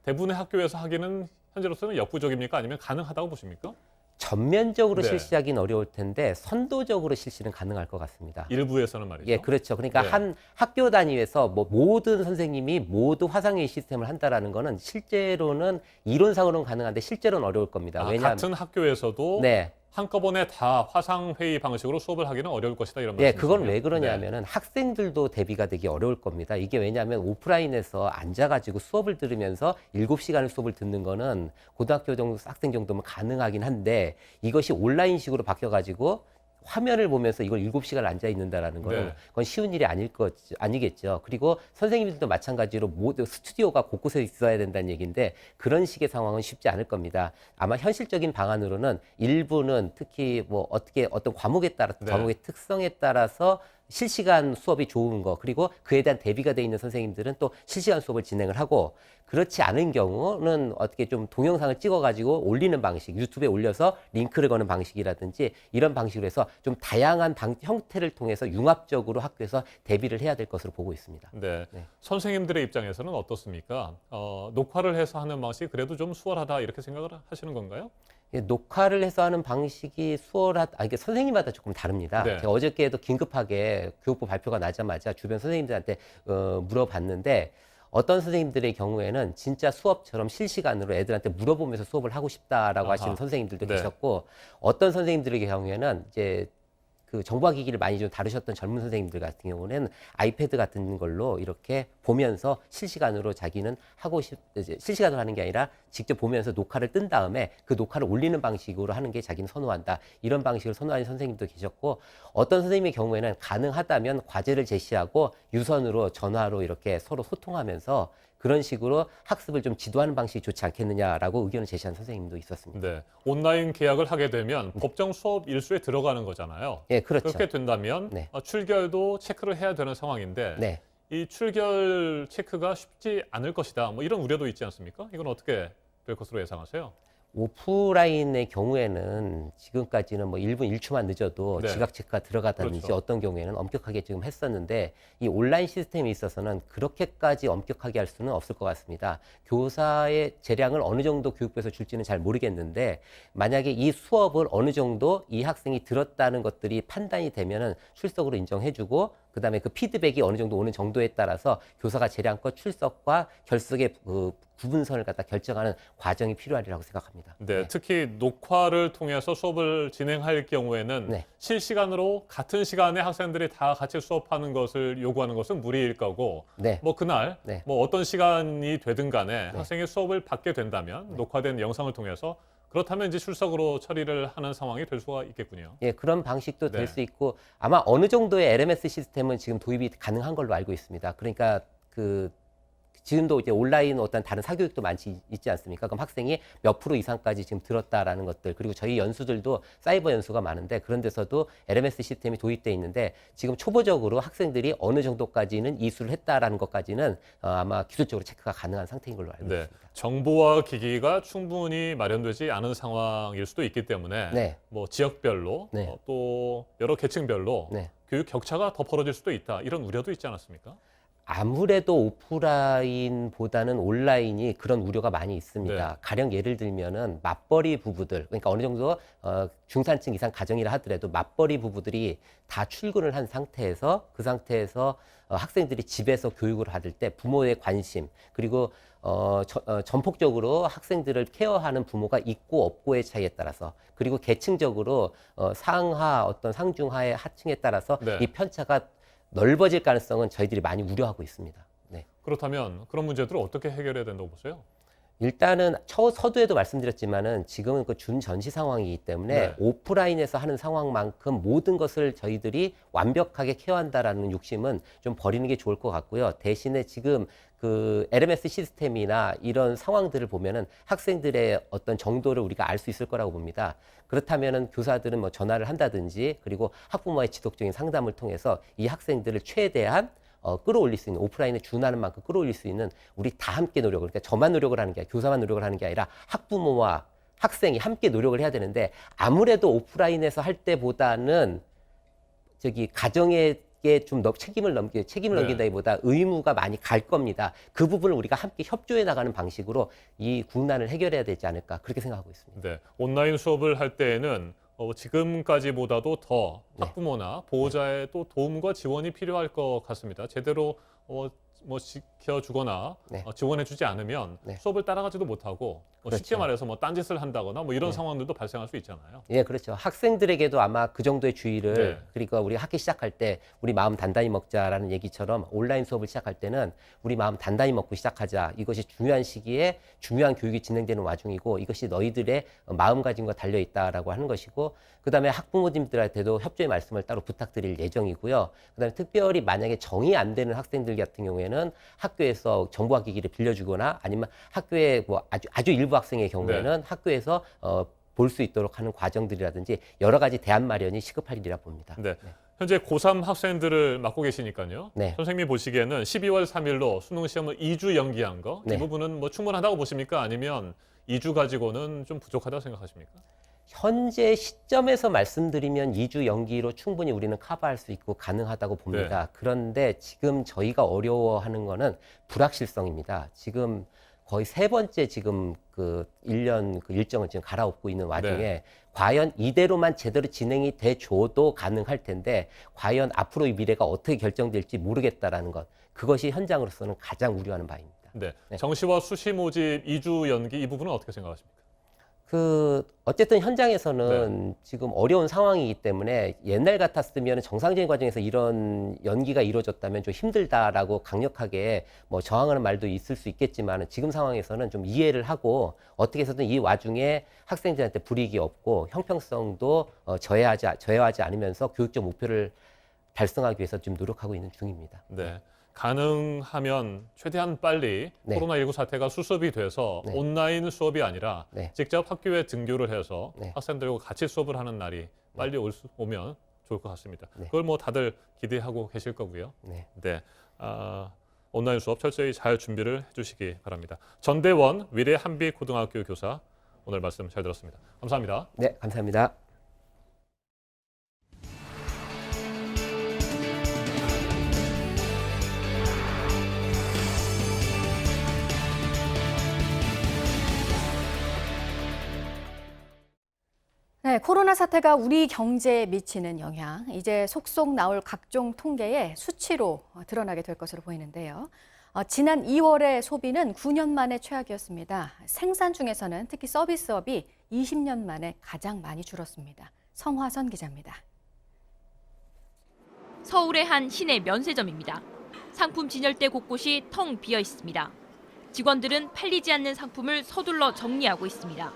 대부분의 학교에서 하기는 현재로서는 역부족입니까? 아니면 가능하다고 보십니까? 전면적으로 네. 실시하기는 어려울 텐데 선도적으로 실시는 가능할 것 같습니다. 일부에서는 말이죠. 예, 그렇죠. 그러니까 네. 한 학교 단위에서 뭐 모든 선생님이 모두 화상회의 시스템을 한다라는 거는 실제로는 이론상으로는 가능한데 실제로는 어려울 겁니다. 왜냐하면 같은 학교에서도 네. 한꺼번에 다 화상 회의 방식으로 수업을 하기는 어려울 것이다 이런 예, 말씀이시죠? 그건 왜 그러냐면은 학생들도 대비가 되기 어려울 겁니다. 이게 왜냐하면 오프라인에서 앉아가지고 수업을 들으면서 7시간을 수업을 듣는 거는 고등학교 정도 학생 정도면 가능하긴 한데 이것이 온라인식으로 바뀌어가지고 화면을 보면서 이걸 7시간 앉아 있는다라는 거는 네. 그건 쉬운 일이 아니겠죠. 그리고 선생님들도 마찬가지로 모두 스튜디오가 곳곳에 있어야 된다는 얘기인데 그런 식의 상황은 쉽지 않을 겁니다. 아마 현실적인 방안으로는 일부는 특히 뭐 어떤 과목에 따라 네. 과목의 특성에 따라서 실시간 수업이 좋은 거 그리고 그에 대한 대비가 돼 있는 선생님들은 또 실시간 수업을 진행을 하고 그렇지 않은 경우는 어떻게 좀 동영상을 찍어가지고 올리는 방식, 유튜브에 올려서 링크를 거는 방식이라든지 이런 방식으로 해서 좀 다양한 형태를 통해서 융합적으로 학교에서 대비를 해야 될 것으로 보고 있습니다. 네. 네. 선생님들의 입장에서는 어떻습니까? 녹화를 해서 하는 방식이 그래도 좀 수월하다 이렇게 생각을 하시는 건가요? 예, 녹화를 해서 하는 방식이 이게 선생님마다 조금 다릅니다. 네. 제가 어저께도 긴급하게 교육부 발표가 나자마자 주변 선생님들한테 물어봤는데 어떤 선생님들의 경우에는 진짜 수업처럼 실시간으로 애들한테 물어보면서 수업을 하고 싶다라고 아하. 하시는 선생님들도 네. 계셨고 어떤 선생님들의 경우에는 이제 그 정보기기를 많이 좀 다루셨던 젊은 선생님들 같은 경우는 아이패드 같은 걸로 이렇게 보면서 실시간으로 자기는 실시간으로 하는 게 아니라 직접 보면서 녹화를 뜬 다음에 그 녹화를 올리는 방식으로 하는 게 자기는 선호한다. 이런 방식을 선호하는 선생님도 계셨고 어떤 선생님의 경우에는 가능하다면 과제를 제시하고 유선으로 전화로 이렇게 서로 소통하면서 그런 식으로 학습을 좀 지도하는 방식이 좋지 않겠느냐라고 의견을 제시한 선생님도 있었습니다. 네. 온라인 계약을 하게 되면 법정 수업 일수에 들어가는 거잖아요. 예, 그렇죠. 그렇게 된다면 네. 출결도 체크를 해야 되는 상황인데 네. 이 출결 체크가 쉽지 않을 것이다. 뭐 이런 우려도 있지 않습니까? 이건 어떻게 될 것으로 예상하세요? 오프라인의 경우에는 지금까지는 뭐 1분 1초만 늦어도 네. 지각 체크가 들어가다든지 그렇죠. 어떤 경우에는 엄격하게 지금 했었는데 이 온라인 시스템에 있어서는 그렇게까지 엄격하게 할 수는 없을 것 같습니다. 교사의 재량을 어느 정도 교육부에서 줄지는 잘 모르겠는데 만약에 이 수업을 어느 정도 이 학생이 들었다는 것들이 판단이 되면은 출석으로 인정해주고 그다음에 그 피드백이 어느 정도 오는 정도에 따라서 교사가 재량껏 출석과 결석의 구분선을 갖다 결정하는 과정이 필요하리라고 생각합니다. 네, 특히 녹화를 통해서 수업을 진행할 경우에는 네. 실시간으로 같은 시간에 학생들이 다 같이 수업하는 것을 요구하는 것은 무리일 거고 네. 뭐 그날 네. 뭐 어떤 시간이 되든 간에 네. 학생이 수업을 받게 된다면 녹화된 영상을 통해서 그렇다면 이제 출석으로 처리를 하는 상황이 될 수가 있겠군요. 예, 그런 방식도 네. 될 수 있고 아마 어느 정도의 LMS 시스템은 지금 도입이 가능한 걸로 알고 있습니다. 그러니까 지금도 이제 온라인 어떤 다른 사교육도 많이 있지 않습니까? 그럼 학생이 몇 프로 이상까지 지금 들었다라는 것들, 그리고 저희 연수들도 사이버 연수가 많은데 그런 데서도 LMS 시스템이 도입돼 있는데 지금 초보적으로 학생들이 어느 정도까지는 이수를 했다라는 것까지는 아마 기술적으로 체크가 가능한 상태인 걸로 알고 있습니다. 정보와 기기가 충분히 마련되지 않은 상황일 수도 있기 때문에 뭐 지역별로 또 여러 계층별로 교육 격차가 더 벌어질 수도 있다. 이런 우려도 있지 않았습니까? 아무래도 오프라인보다는 온라인이 그런 우려가 많이 있습니다. 가령 예를 들면은 맞벌이 부부들, 그러니까 어느 정도 중산층 이상 가정이라 하더라도 맞벌이 부부들이 다 출근을 한 상태에서 그 상태에서 학생들이 집에서 교육을 받을 때 부모의 관심 그리고 전폭적으로 학생들을 케어하는 부모가 있고 없고의 차이에 따라서 그리고 계층적으로 상하 어떤 상중하의 하층에 따라서 이 편차가 넓어질 가능성은 저희들이 많이 우려하고 있습니다. 그렇다면 그런 문제들을 어떻게 해결해야 된다고 보세요? 일단은 서두에도 말씀드렸지만은 지금은 그 준전시 상황이기 때문에 오프라인에서 하는 상황만큼 모든 것을 저희들이 완벽하게 케어한다라는 욕심은 좀 버리는 게 좋을 것 같고요. 대신에 지금 그 LMS 시스템이나 이런 상황들을 보면은 학생들의 어떤 정도를 우리가 알 수 있을 거라고 봅니다. 그렇다면은 교사들은 뭐 전화를 한다든지 그리고 학부모의 지속적인 상담을 통해서 이 학생들을 최대한 끌어올릴 수 있는 오프라인에 준하는 만큼 끌어올릴 수 있는 우리 다 함께 노력을 그러니까 저만 노력을 하는 게 아니라 교사만 노력을 하는 게 아니라 학부모와 학생이 함께 노력을 해야 되는데 아무래도 오프라인에서 할 때보다는 가정에 좀 책임을 넘긴다기보다 의무가 많이 갈 겁니다. 그 부분을 우리가 함께 협조해 나가는 방식으로 이 국난을 해결해야 되지 않을까 그렇게 생각하고 있습니다. 온라인 수업을 할 때에는 지금까지보다도 더 학부모나 보호자의 또 도움과 지원이 필요할 것 같습니다. 제대로 뭐 지켜주거나 지원해주지 않으면 수업을 따라가지도 못하고 쉽게 말해서 뭐 딴짓을 한다거나 뭐 이런 상황들도 발생할 수 있잖아요. 예, 그렇죠. 학생들에게도 아마 그 정도의 주의를 그러니까 우리 학기 시작할 때 우리 마음 단단히 먹자라는 얘기처럼 온라인 수업을 시작할 때는 우리 마음 단단히 먹고 시작하자. 이것이 중요한 시기에 중요한 교육이 진행되는 와중이고 이것이 너희들의 마음가짐과 달려 있다라고 하는 것이고 그다음에 학부모님들한테도 협조의 말씀을 따로 부탁드릴 예정이고요. 그다음에 특별히 만약에 정이 안 되는 학생들 같은 경우에는 학교에서 정보화 기기를 빌려주거나 아니면 학교에 뭐 아주 일부 학생의 경우에는 학교에서 볼 수 있도록 하는 과정들이라든지 여러 가지 대안 마련이 시급할 일이라 봅니다. 현재 고3 학생들을 맡고 계시니까요. 선생님이 보시기에는 12월 3일로 수능 시험을 2주 연기한 거, 이 부분은 뭐 충분하다고 보십니까? 아니면 2주 가지고는 좀 부족하다고 생각하십니까? 현재 시점에서 말씀드리면 2주 연기로 충분히 우리는 커버할 수 있고 가능하다고 봅니다. 그런데 지금 저희가 어려워하는 거는 불확실성입니다. 지금 거의 3번째 지금 그 1년 그 일정을 지금 갈아엎고 있는 와중에 과연 이대로만 제대로 진행이 돼줘도 가능할 텐데 과연 앞으로의 미래가 어떻게 결정될지 모르겠다라는 것. 그것이 현장으로서는 가장 우려하는 바입니다. 정시와 수시 모집 2주 연기 이 부분은 어떻게 생각하십니까? 어쨌든 현장에서는 지금 어려운 상황이기 때문에 옛날 같았으면 정상적인 과정에서 이런 연기가 이루어졌다면 좀 힘들다라고 강력하게 뭐 저항하는 말도 있을 수 있겠지만 지금 상황에서는 좀 이해를 하고 어떻게 해서든 이 와중에 학생들한테 불이익이 없고 형평성도 저해하지 않으면서 교육적 목표를 달성하기 위해서 지금 노력하고 있는 중입니다. 가능하면 최대한 빨리 코로나19 사태가 수습이 돼서 온라인 수업이 아니라 직접 학교에 등교를 해서 학생들과 같이 수업을 하는 날이 빨리 오면 좋을 것 같습니다. 그걸 뭐 다들 기대하고 계실 거고요. 온라인 수업 철저히 잘 준비를 해주시기 바랍니다. 전대원 위례 한빛고등학교 교사 오늘 말씀 잘 들었습니다. 감사합니다. 네, 감사합니다. 코로나 사태가 우리 경제에 미치는 영향, 이제 속속 나올 각종 통계에 수치로 드러나게 될 것으로 보이는데요. 지난 2월의 소비는 9년 만에 최악이었습니다. 생산 중에서는 특히 서비스업이 20년 만에 가장 많이 줄었습니다. 성화선 기자입니다. 서울의 한 시내 면세점입니다. 상품 진열대 곳곳이 텅 비어 있습니다. 직원들은 팔리지 않는 상품을 서둘러 정리하고 있습니다.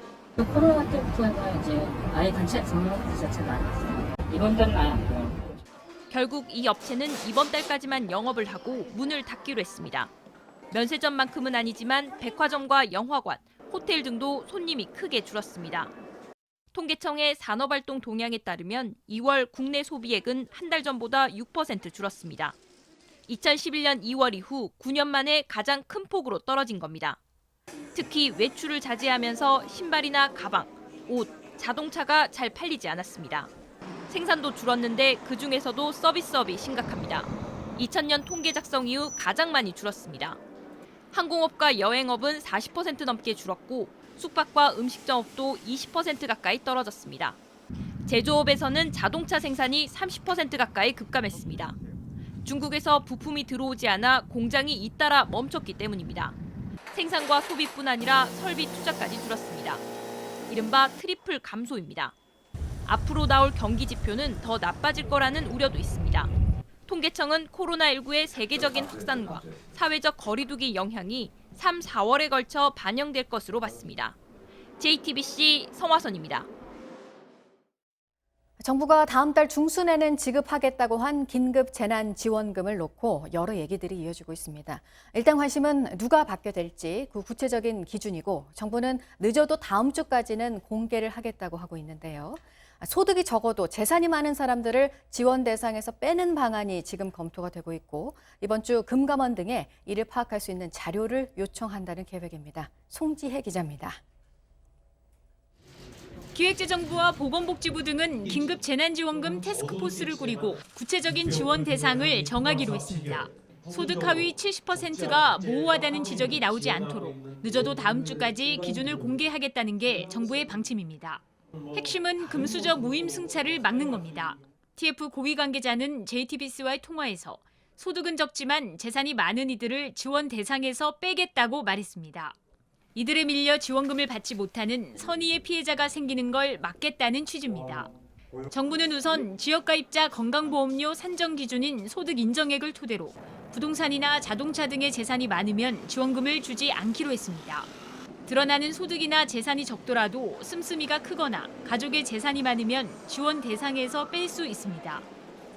코로나 때부터는 이제 아예 단체 방문 자체가 안 했어요. 이번 달은 아예 안 돼요. 결국 이 업체는 이번 달까지만 영업을 하고 문을 닫기로 했습니다. 면세점만큼은 아니지만 백화점과 영화관, 호텔 등도 손님이 크게 줄었습니다. 통계청의 산업활동 동향에 따르면 2월 국내 소비액은 한 달 전보다 6% 줄었습니다. 2011년 2월 이후 9년 만에 가장 큰 폭으로 떨어진 겁니다. 특히 외출을 자제하면서 신발이나 가방, 옷, 자동차가 잘 팔리지 않았습니다. 생산도 줄었는데 그중에서도 서비스업이 심각합니다. 2000년 통계 작성 이후 가장 많이 줄었습니다. 항공업과 여행업은 40% 넘게 줄었고 숙박과 음식점업도 20% 가까이 떨어졌습니다. 제조업에서는 자동차 생산이 30% 가까이 급감했습니다. 중국에서 부품이 들어오지 않아 공장이 잇따라 멈췄기 때문입니다. 생산과 소비뿐 아니라 설비 투자까지 줄었습니다. 이른바 트리플 감소입니다. 앞으로 나올 경기 지표는 더 나빠질 거라는 우려도 있습니다. 통계청은 코로나19의 세계적인 확산과 사회적 거리두기 영향이 3, 4월에 걸쳐 반영될 것으로 봤습니다. JTBC 성화선입니다. 정부가 다음 달 중순에는 지급하겠다고 한 긴급 재난지원금을 놓고 여러 얘기들이 이어지고 있습니다. 일단 관심은 누가 받게 될지 그 구체적인 기준이고 정부는 늦어도 다음 주까지는 공개를 하겠다고 하고 있는데요. 소득이 적어도 재산이 많은 사람들을 지원 대상에서 빼는 방안이 지금 검토가 되고 있고 이번 주 금감원 등에 이를 파악할 수 있는 자료를 요청한다는 계획입니다. 송지혜 기자입니다. 기획재정부와 보건복지부 등은 긴급 재난지원금 태스크포스를 꾸리고 구체적인 지원 대상을 정하기로 했습니다. 소득 하위 70%가 모호하다는 지적이 나오지 않도록 늦어도 다음 주까지 기준을 공개하겠다는 게 정부의 방침입니다. 핵심은 금수저 무임승차를 막는 겁니다. TF 고위 관계자는 JTBC와의 통화에서 소득은 적지만 재산이 많은 이들을 지원 대상에서 빼겠다고 말했습니다. 이들에 밀려 지원금을 받지 못하는 선의의 피해자가 생기는 걸 막겠다는 취지입니다. 정부는 우선 지역가입자 건강보험료 산정 기준인 소득 인정액을 토대로 부동산이나 자동차 등의 재산이 많으면 지원금을 주지 않기로 했습니다. 드러나는 소득이나 재산이 적더라도 씀씀이가 크거나 가족의 재산이 많으면 지원 대상에서 뺄 수 있습니다.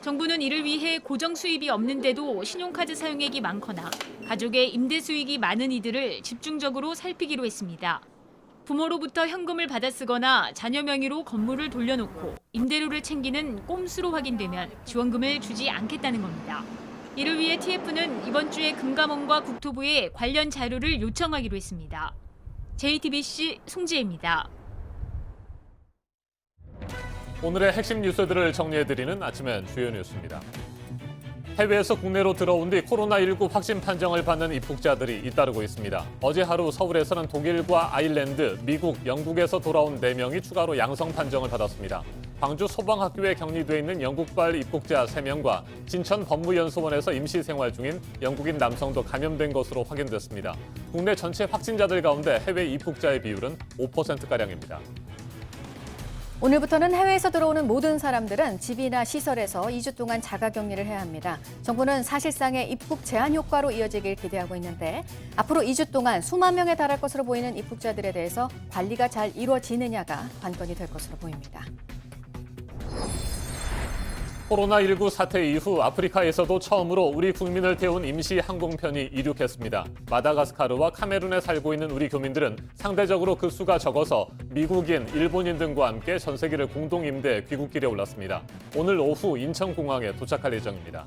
정부는 이를 위해 고정 수입이 없는데도 신용카드 사용액이 많거나 가족의 임대 수익이 많은 이들을 집중적으로 살피기로 했습니다. 부모로부터 현금을 받아 쓰거나 자녀 명의로 건물을 돌려놓고 임대료를 챙기는 꼼수로 확인되면 지원금을 주지 않겠다는 겁니다. 이를 위해 TF는 이번 주에 금감원과 국토부에 관련 자료를 요청하기로 했습니다. JTBC 송지혜입니다. 오늘의 핵심 뉴스들을 정리해드리는 아침엔 주요 뉴스입니다. 해외에서 국내로 들어온 뒤 코로나19 확진 판정을 받는 입국자들이 잇따르고 있습니다. 어제 하루 서울에서는 독일과 아일랜드, 미국, 영국에서 돌아온 4명이 추가로 양성 판정을 받았습니다. 광주 소방학교에 격리돼 있는 영국발 입국자 3명과 진천 법무연수원에서 임시 생활 중인 영국인 남성도 감염된 것으로 확인됐습니다. 국내 전체 확진자들 가운데 해외 입국자의 비율은 5%가량입니다. 오늘부터는 해외에서 들어오는 모든 사람들은 집이나 시설에서 2주 동안 자가격리를 해야 합니다. 정부는 사실상의 입국 제한 효과로 이어지길 기대하고 있는데 앞으로 2주 동안 수만 명에 달할 것으로 보이는 입국자들에 대해서 관리가 잘 이루어지느냐가 관건이 될 것으로 보입니다. 코로나19 사태 이후 아프리카에서도 처음으로 우리 국민을 태운 임시 항공편이 이륙했습니다. 마다가스카르와 카메룬에 살고 있는 우리 교민들은 상대적으로 그 수가 적어서 미국인, 일본인 등과 함께 전세기를 공동 임대 귀국길에 올랐습니다. 오늘 오후 인천공항에 도착할 예정입니다.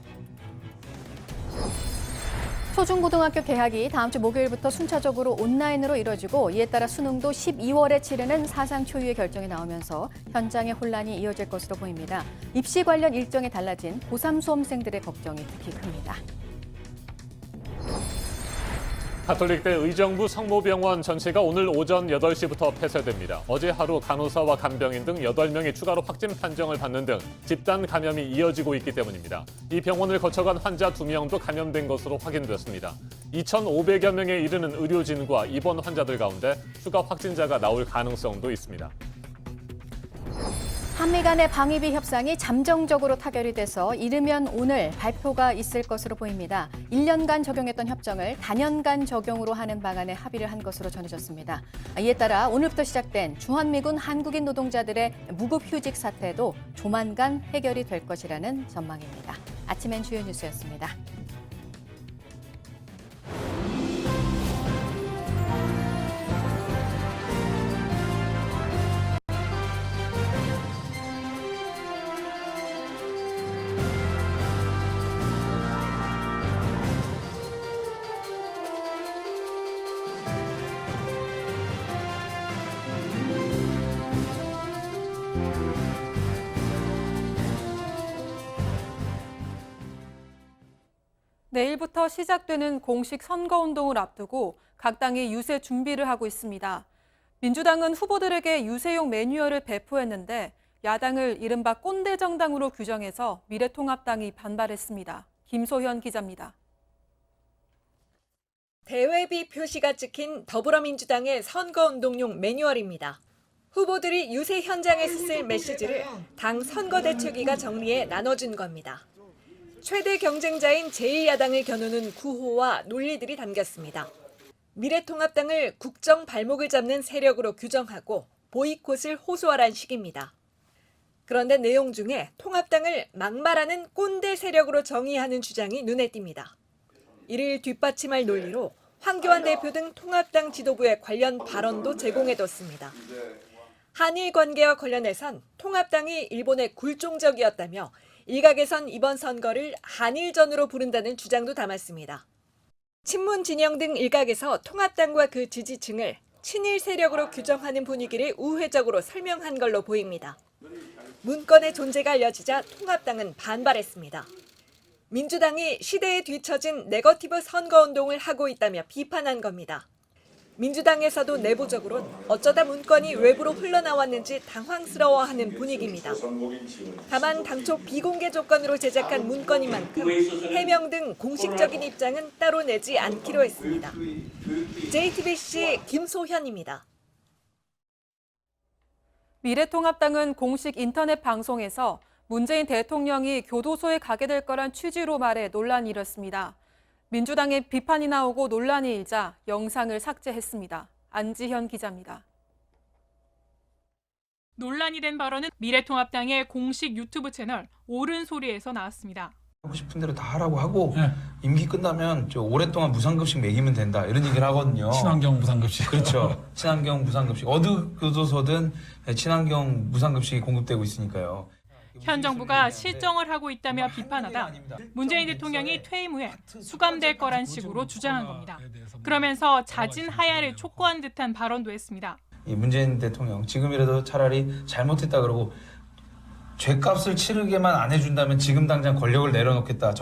초중고등학교 개학이 다음 주 목요일부터 순차적으로 온라인으로 이뤄지고 이에 따라 수능도 12월에 치르는 사상 초유의 결정이 나오면서 현장의 혼란이 이어질 것으로 보입니다. 입시 관련 일정이 달라진 고3 수험생들의 걱정이 특히 큽니다. 가톨릭대 의정부 성모병원 전시가 오늘 오전 8시부터 폐쇄됩니다. 어제 하루 간호사와 간병인 등 8명이 추가로 확진 판정을 받는 등 집단 감염이 이어지고 있기 때문입니다. 이 병원을 거쳐간 환자 2명도 감염된 것으로 확인됐습니다. 2,500여 명에 이르는 의료진과 입원 환자들 가운데 추가 확진자가 나올 가능성도 있습니다. 한미 간의 방위비 협상이 잠정적으로 타결이 돼서 이르면 오늘 발표가 있을 것으로 보입니다. 1년간 적용했던 협정을 단연간 적용으로 하는 방안에 합의를 한 것으로 전해졌습니다. 이에 따라 오늘부터 시작된 주한미군 한국인 노동자들의 무급휴직 사태도 조만간 해결이 될 것이라는 전망입니다. 아침엔 주요 뉴스였습니다. 내일부터 시작되는 공식 선거운동을 앞두고 각 당이 유세 준비를 하고 있습니다. 민주당은 후보들에게 유세용 매뉴얼을 배포했는데 야당을 이른바 꼰대 정당으로 규정해서 미래통합당이 반발했습니다. 김소현 기자입니다. 대회비 표시가 찍힌 더불어민주당의 선거운동용 매뉴얼입니다. 후보들이 유세 현장에서 쓸 메시지를 당 선거대책위가 정리해 나눠준 겁니다. 최대 경쟁자인 제1야당을 겨누는 구호와 논리들이 담겼습니다. 미래통합당을 국정 발목을 잡는 세력으로 규정하고 보이콧을 호소하란 식입니다. 그런데 내용 중에 통합당을 막말하는 꼰대 세력으로 정의하는 주장이 눈에 띕니다. 이를 뒷받침할 논리로 황교안 대표 등 통합당 지도부의 관련 발언도 제공해뒀습니다. 한일 관계와 관련해선 통합당이 일본의 굴종적이었다며 일각에선 이번 선거를 한일전으로 부른다는 주장도 담았습니다. 친문 진영 등 일각에서 통합당과 그 지지층을 친일 세력으로 규정하는 분위기를 우회적으로 설명한 걸로 보입니다. 문건의 존재가 알려지자 통합당은 반발했습니다. 민주당이 시대에 뒤처진 네거티브 선거운동을 하고 있다며 비판한 겁니다. 민주당에서도 내부적으로는 어쩌다 문건이 외부로 흘러나왔는지 당황스러워하는 분위기입니다. 다만 당초 비공개 조건으로 제작한 문건인 만큼 해명 등 공식적인 입장은 따로 내지 않기로 했습니다. JTBC 김소현입니다. 미래통합당은 공식 인터넷 방송에서 문재인 대통령이 교도소에 가게 될 거란 취지로 말해 논란이 일었습니다. 민주당의 비판이 나오고 논란이 일자 영상을 삭제했습니다. 안지현 기자입니다. 논란이 된 발언은 미래통합당의 공식 유튜브 채널 옳은 소리에서 나왔습니다. 하고 싶은 대로 다 하라고 하고 임기 끝나면 저 오랫동안 무상급식 먹이면 된다 이런 얘기를 하거든요. 친환경 무상급식. 그렇죠. 친환경 무상급식. 어느 교도소든 친환경 무상급식이 공급되고 있으니까요. 현 정부가 실정을 하고 있다며 비판하다 문재인 대통령이 퇴임 후에 수감될 거란 식으로 주장한 겁니다. 그러면서 자진 하야를 촉구한 듯한 발언도 했습니다. 이 문재인 대통령 지금이라도 차라리 잘못했다 그러고 죄값을 치르게만 안 해준다면 지금 당장 권력을 내려놓겠다.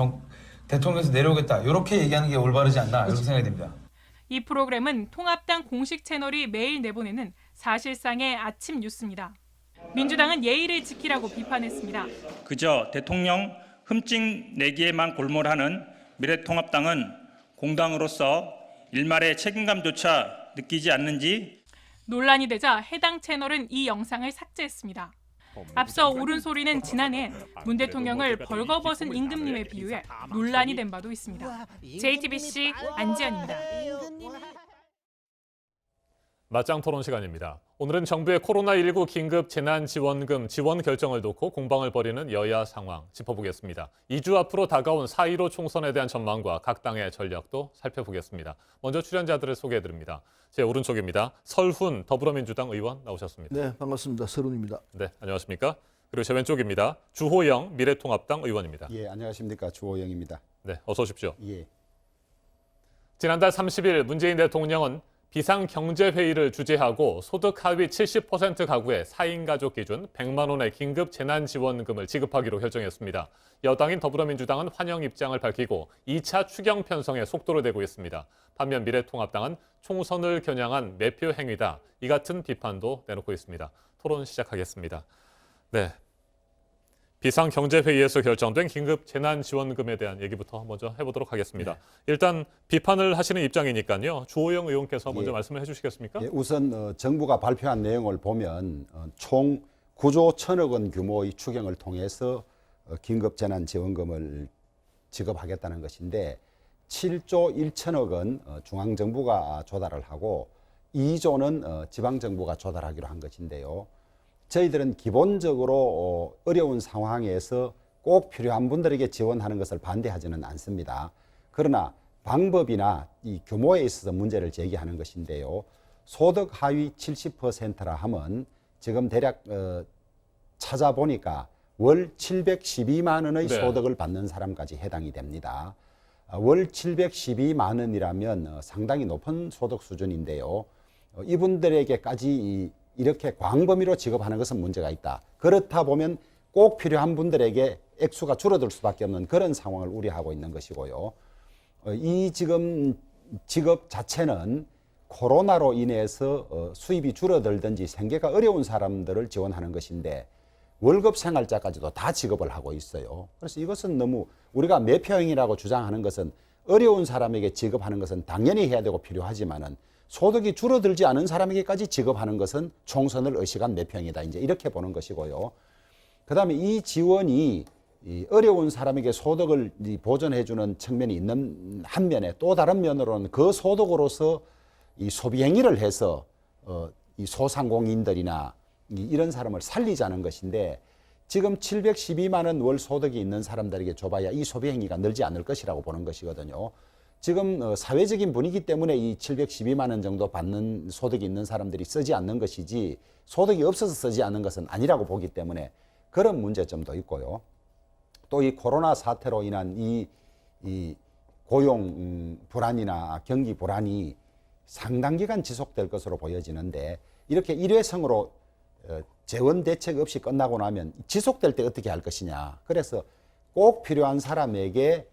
대통령에서 내려오겠다. 이렇게 얘기하는 게 올바르지 않나 이렇게 생각이 됩니다. 이 프로그램은 통합당 공식 채널이 매일 내보내는 사실상의 아침 뉴스입니다. 민주당은 예의를 지키라고 비판했습니다. 그저 대통령 흠집 내기에만 골몰하는 미래통합당은 공당으로서 일말의 책임감조차 느끼지 않는지 논란이 되자 해당 채널은 이 영상을 삭제했습니다. 앞서 옳은 소리는 지난해 문 대통령을 벌거벗은 임금님에 비유해 논란이 된 바도 있습니다. JTBC 안지연입니다. 맞짱 토론 시간입니다. 오늘은 정부의 코로나19 긴급 재난지원금 지원 결정을 놓고 공방을 벌이는 여야 상황 짚어보겠습니다. 2주 앞으로 다가온 4.15 총선에 대한 전망과 각 당의 전략도 살펴보겠습니다. 먼저 출연자들을 소개해드립니다. 제 오른쪽입니다. 설훈 더불어민주당 의원 나오셨습니다. 네, 반갑습니다. 설훈입니다. 네, 안녕하십니까? 그리고 제 왼쪽입니다. 주호영 미래통합당 의원입니다. 예, 안녕하십니까? 주호영입니다. 네, 어서 오십시오. 예. 지난달 30일 문재인 대통령은 비상경제회의를 주재하고 소득 하위 70% 가구의 4인 가족 기준 100만 원의 긴급 재난지원금을 지급하기로 결정했습니다. 여당인 더불어민주당은 환영 입장을 밝히고 2차 추경 편성에 속도를 내고 있습니다. 반면 미래통합당은 총선을 겨냥한 매표 행위다. 이 같은 비판도 내놓고 있습니다. 토론 시작하겠습니다. 네. 비상경제회의에서 결정된 긴급 재난지원금에 대한 얘기부터 먼저 해보도록 하겠습니다. 네. 일단 비판을 하시는 입장이니까요. 주호영 의원께서 먼저 말씀을 해주시겠습니까? 예, 우선 정부가 발표한 내용을 보면 총 9조 1천억 원 규모의 추경을 통해서 긴급 재난지원금을 지급하겠다는 것인데 7조 1천억 원 중앙정부가 조달을 하고 2조는 지방정부가 조달하기로 한 것인데요. 저희들은 기본적으로 어려운 상황에서 꼭 필요한 분들에게 지원하는 것을 반대하지는 않습니다. 그러나 방법이나 이 규모에 있어서 문제를 제기하는 것인데요. 소득 하위 70%라 하면 지금 대략 찾아보니까 월 712만 원의 네. 소득을 받는 사람까지 해당이 됩니다. 월 712만 원이라면 상당히 높은 소득 수준인데요. 이분들에게까지 이렇게 광범위로 지급하는 것은 문제가 있다. 그렇다 보면 꼭 필요한 분들에게 액수가 줄어들 수밖에 없는 그런 상황을 우려하고 있는 것이고요. 이 지금 직업 자체는 코로나로 인해서 수입이 줄어들든지 생계가 어려운 사람들을 지원하는 것인데 월급 생활자까지도 다 지급을 하고 있어요. 그래서 이것은 너무 우리가 매표형이라고 주장하는 것은 어려운 사람에게 지급하는 것은 당연히 해야 되고 필요하지만은 소득이 줄어들지 않은 사람에게까지 지급하는 것은 총선을 의식한 매표형이다. 이제 이렇게 보는 것이고요. 그다음에 이 지원이 이 어려운 사람에게 소득을 보전해주는 측면이 있는 한면에 또 다른 면으로는 그 소득으로서 이 소비 행위를 해서 이 소상공인들이나 이런 사람을 살리자는 것인데 지금 712만 원 월 소득이 있는 사람들에게 줘봐야 이 소비 행위가 늘지 않을 것이라고 보는 것이거든요. 지금 사회적인 분위기 때문에 이 712만 원 정도 받는 소득이 있는 사람들이 쓰지 않는 것이지 소득이 없어서 쓰지 않는 것은 아니라고 보기 때문에 그런 문제점도 있고요. 또 이 코로나 사태로 인한 이 고용 불안이나 경기 불안이 상당 기간 지속될 것으로 보여지는데 이렇게 일회성으로 재원 대책 없이 끝나고 나면 지속될 때 어떻게 할 것이냐. 그래서 꼭 필요한 사람에게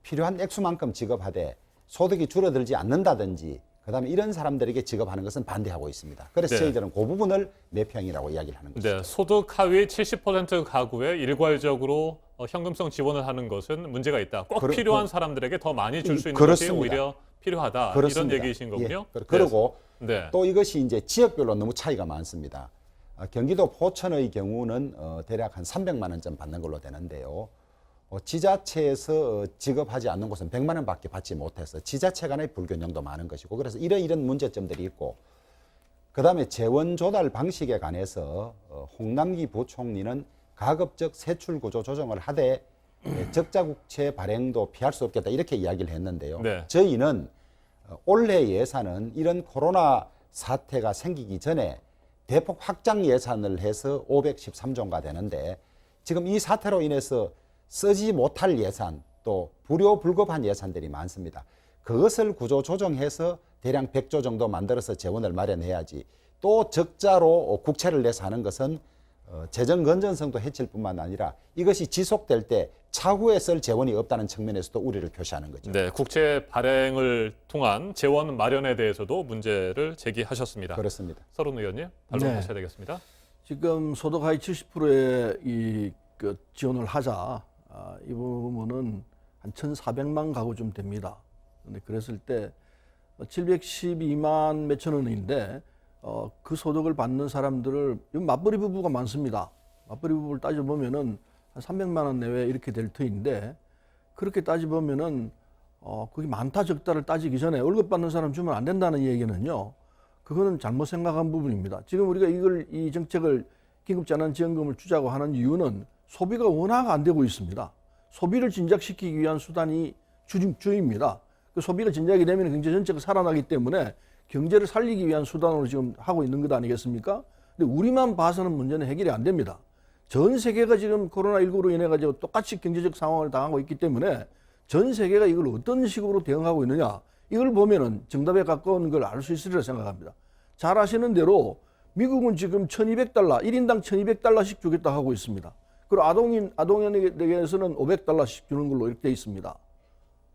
필요한 액수만큼 지급하되 소득이 줄어들지 않는다든지 그다음에 이런 사람들에게 지급하는 것은 반대하고 있습니다. 그래서 저희들은 그 부분을 매표형이라고 이야기를 하는 것이죠. 네, 소득 하위 70% 가구에 일괄적으로 현금성 지원을 하는 것은 문제가 있다. 꼭 필요한 사람들에게 더 많이 줄 수 있는 그렇습니다. 것이 오히려 필요하다. 그렇습니다. 이런 얘기이신 거군요. 예, 그리고 네. 또 이것이 이제 지역별로 너무 차이가 많습니다. 경기도 포천의 경우는 대략 한 300만 원쯤 받는 걸로 되는데요. 지자체에서 지급하지 않는 곳은 100만 원밖에 받지 못해서 지자체 간의 불균형도 많은 것이고 그래서 이런 문제점들이 있고 그다음에 재원 조달 방식에 관해서 홍남기 부총리는 가급적 세출 구조 조정을 하되 적자국채 발행도 피할 수 없겠다 이렇게 이야기를 했는데요. 네. 저희는 올해 예산은 이런 코로나 사태가 생기기 전에 대폭 확장 예산을 해서 513조가 되는데 지금 이 사태로 인해서 쓰지 못할 예산 또 불효불급한 예산들이 많습니다. 그것을 구조 조정해서 대략 100조 정도 만들어서 재원을 마련해야지 또 적자로 국채를 내서 하는 것은 재정 건전성도 해칠 뿐만 아니라 이것이 지속될 때 차후에 쓸 재원이 없다는 측면에서도 우려를 표시하는 거죠. 네, 국채 발행을 통한 재원 마련에 대해서도 문제를 제기하셨습니다. 그렇습니다. 서른 의원님, 반론하셔야 되겠습니다. 지금 소득 하위 70%의 그 지원을 하자. 이 부분은 한 1,400만 가구쯤 됩니다. 근데 그랬을 때 712만 몇천 원인데 그 소득을 받는 사람들을 맞벌이 부부가 많습니다. 맞벌이 부부를 따져보면은 한 300만 원 내외 이렇게 될 터인데 그렇게 따져보면은 그게 많다 적다를 따지기 전에 월급 받는 사람 주면 안 된다는 얘기는요. 그거는 잘못 생각한 부분입니다. 지금 우리가 이 정책을 긴급재난지원금을 주자고 하는 이유는 소비가 워낙 안 되고 있습니다. 소비를 진작시키기 위한 수단이 주입니다. 그 소비가 진작이 되면 경제 전체가 살아나기 때문에 경제를 살리기 위한 수단으로 지금 하고 있는 것 아니겠습니까? 근데 우리만 봐서는 문제는 해결이 안 됩니다. 전 세계가 지금 코로나19로 인해 가지고 똑같이 경제적 상황을 당하고 있기 때문에 전 세계가 이걸 어떤 식으로 대응하고 있느냐 이걸 보면은 정답에 가까운 걸 알 수 있으리라 생각합니다. 잘 아시는 대로 미국은 지금 1,200달러, 1인당 1,200달러씩 주겠다 하고 있습니다. 그리고 아동인에게서는 500달러씩 주는 걸로 이렇게 돼 있습니다.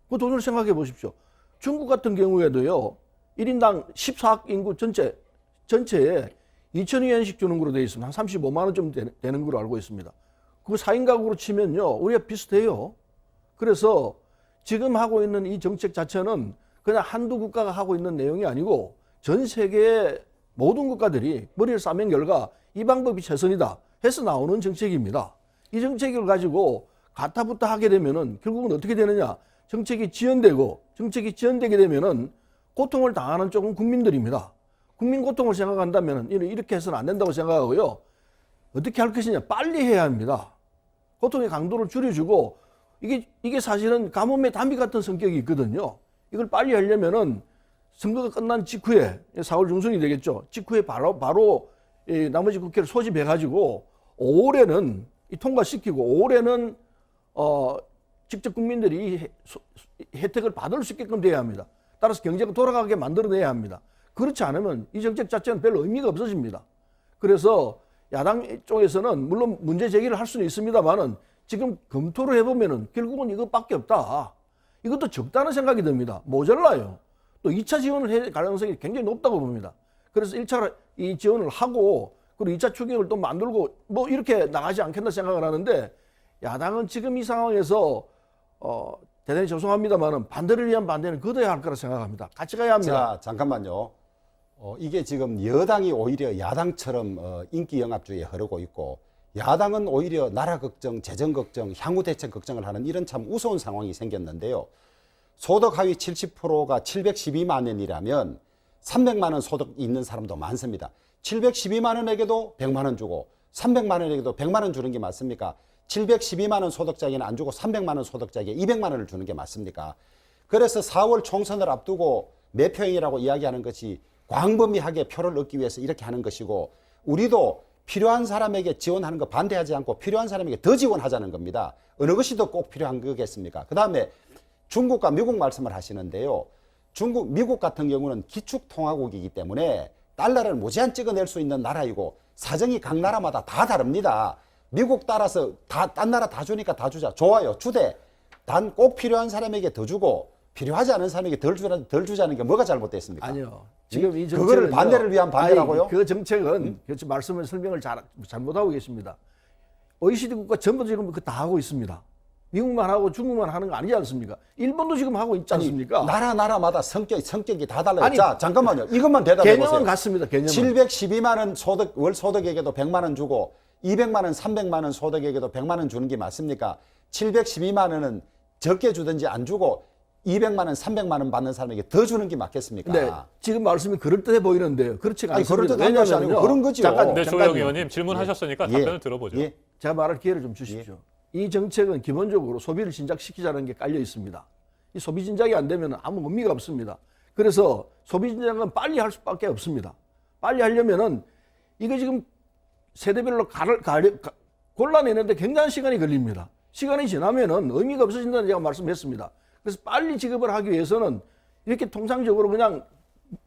그 돈을 생각해 보십시오. 중국 같은 경우에도요, 1인당 14억 인구 전체에 2,000위안씩 주는 걸로 돼 있습니다. 한 35만 원쯤 되는 걸로 알고 있습니다. 그 4인 가구로 치면요, 우리가 비슷해요. 그래서 지금 하고 있는 이 정책 자체는 그냥 한두 국가가 하고 있는 내용이 아니고 전 세계의 모든 국가들이 머리를 싸맨 결과 이 방법이 최선이다 해서 나오는 정책입니다. 이 정책을 가지고 가타부타 하게 되면은 결국은 어떻게 되느냐? 정책이 지연되게 되면은 고통을 당하는 쪽은 국민들입니다. 국민 고통을 생각한다면 이렇게 해서는 안 된다고 생각하고요. 어떻게 할 것이냐? 빨리 해야 합니다. 고통의 강도를 줄여주고 이게 사실은 가뭄의 담비 같은 성격이 있거든요. 이걸 빨리 하려면은 선거가 끝난 직후에 4월 중순이 되겠죠. 직후에 바로 나머지 국회를 소집해가지고 5월에는 통과시키고 5월에는 직접 국민들이 혜택을 받을 수 있게끔 돼야 합니다. 따라서 경제가 돌아가게 만들어내야 합니다. 그렇지 않으면 이 정책 자체는 별로 의미가 없어집니다. 그래서 야당 쪽에서는 물론 문제 제기를 할 수는 있습니다만은 지금 검토를 해보면은 결국은 이것밖에 없다. 이것도 적다는 생각이 듭니다. 모자라요. 또 2차 지원을 할 가능성이 굉장히 높다고 봅니다. 그래서 1차 이 지원을 하고 그리고 2차 추경을 또 만들고 뭐 이렇게 나가지 않겠나 생각을 하는데 야당은 지금 이 상황에서 대단히 죄송합니다만은 반대를 위한 반대는 거둬야 할 거라 생각합니다. 같이 가야 합니다. 자, 잠깐만요. 이게 지금 여당이 오히려 야당처럼 인기 영합주의에 흐르고 있고 야당은 오히려 나라 걱정, 재정 걱정, 향후 대책 걱정을 하는 이런 참 우스운 상황이 생겼는데요. 소득 하위 70%가 712만 원이라면 300만 원 소득 있는 사람도 많습니다. 712만 원에게도 100만 원 주고 300만 원에게도 100만 원 주는 게 맞습니까? 712만 원 소득자에게는 안 주고 300만 원 소득자에게 200만 원을 주는 게 맞습니까? 그래서 4월 총선을 앞두고 매표행위라고 이야기하는 것이 광범위하게 표를 얻기 위해서 이렇게 하는 것이고 우리도 필요한 사람에게 지원하는 거 반대하지 않고 필요한 사람에게 더 지원하자는 겁니다. 어느 것이 더 꼭 필요한 거겠습니까? 그 다음에 중국과 미국 말씀을 하시는데요. 미국 같은 경우는 기축통화국이기 때문에 달러를 무제한 찍어낼 수 있는 나라이고 사정이 각 나라마다 다 다릅니다. 미국 따라서 딴 나라 다 주니까 다 주자. 좋아요. 주되 단 꼭 필요한 사람에게 더 주고 필요하지 않은 사람에게 덜 주자는 게 뭐가 잘못됐습니까? 아니요. 지금 이 정책은 그거를 반대를 위한 반대라고요? 그 정책은 말씀을 설명을 잘못하고 계십니다. OECD 국가 전부 지금 다 하고 있습니다. 미국만 하고 중국만 하는 거 아니지 않습니까? 일본도 지금 하고 있지 않습니까? 나라마다 성격이 다 달라요. 아니, 자, 잠깐만요. 이것만 대답해 보세요. 개념은 같습니다. 개념은. 712만 원 월 소득에게도 100만 원 주고 200만 원, 300만 원 소득에게도 100만 원 주는 게 맞습니까? 712만 원은 적게 주든지 안 주고 200만 원, 300만 원 받는 사람에게 더 주는 게 맞겠습니까? 네, 지금 말씀이 그럴듯해 보이는데요. 그렇지가 않습니다. 그럴듯한 것이 아니고 그런 거죠. 네, 조영 의원님 질문하셨으니까 답변을 들어보죠. 예. 제가 말할 기회를 좀 주십시오. 이 정책은 기본적으로 소비를 진작시키자는 게 깔려 있습니다. 이 소비 진작이 안 되면 아무 의미가 없습니다. 그래서 소비 진작은 빨리 할 수밖에 없습니다. 빨리 하려면은 이거 지금 세대별로 골라내는데 굉장한 시간이 걸립니다. 시간이 지나면은 의미가 없어진다는 제가 말씀했습니다. 그래서 빨리 지급을 하기 위해서는 이렇게 통상적으로 그냥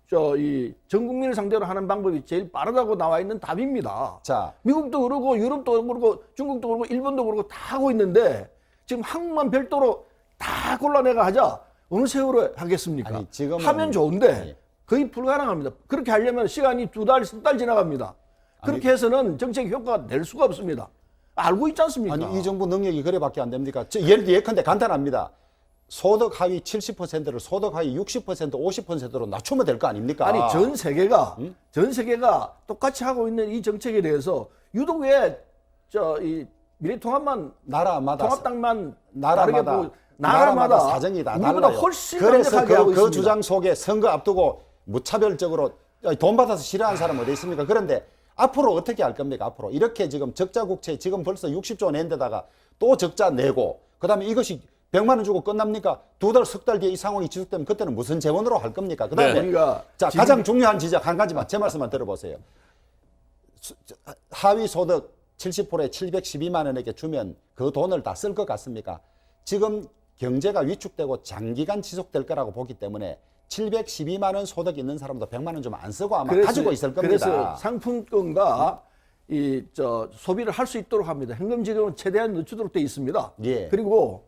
전 국민을 상대로 하는 방법이 제일 빠르다고 나와 있는 답입니다. 자, 미국도 그러고 유럽도 그러고 중국도 그러고 일본도 그러고 다 하고 있는데 지금 한국만 별도로 다 골라내가 하자. 어느 세월에 하겠습니까? 아니, 지금은 하면 좋은데 거의 불가능합니다. 그렇게 하려면 시간이 2달, 3달 지나갑니다. 그렇게 해서는 정책 효과가 낼 수가 없습니다. 알고 있지 않습니까? 아니, 이 정부 능력이 그래밖에 안 됩니까? 예컨대 간단합니다. 소득 하위 70%를 소득 하위 60%, 50%로 낮추면 될 거 아닙니까? 아니, 전 세계가 똑같이 하고 있는 이 정책에 대해서 유독 왜 이 미래통합만 통합당만 나라마다 사정이 다 우리보다 달라요. 훨씬 그래서 강력하게 하고 그 있습니다. 주장 속에 선거 앞두고 무차별적으로 돈 받아서 싫어하는 사람 어디 있습니까? 그런데 앞으로 어떻게 할 겁니까? 앞으로 이렇게 지금 적자 국채 지금 벌써 60조 낸 데다가 또 적자 내고 그다음에 이것이 100만 원 주고 끝납니까? 2달, 석 달 뒤에 이 상황이 지속되면 그때는 무슨 재원으로 할 겁니까? 그다음에 자, 가장 중요한 지적 한 가지만 제 말씀만 들어보세요. 하위 소득 70%에 712만 원에게 주면 그 돈을 다 쓸 것 같습니까? 지금 경제가 위축되고 장기간 지속될 거라고 보기 때문에 712만 원 소득 있는 사람도 100만 원 좀 안 쓰고 아마 가지고 있을 겁니다. 그래서 상품권과 소비를 할 수 있도록 합니다. 현금 지급은 최대한 늦추도록 되어 있습니다. 예. 그리고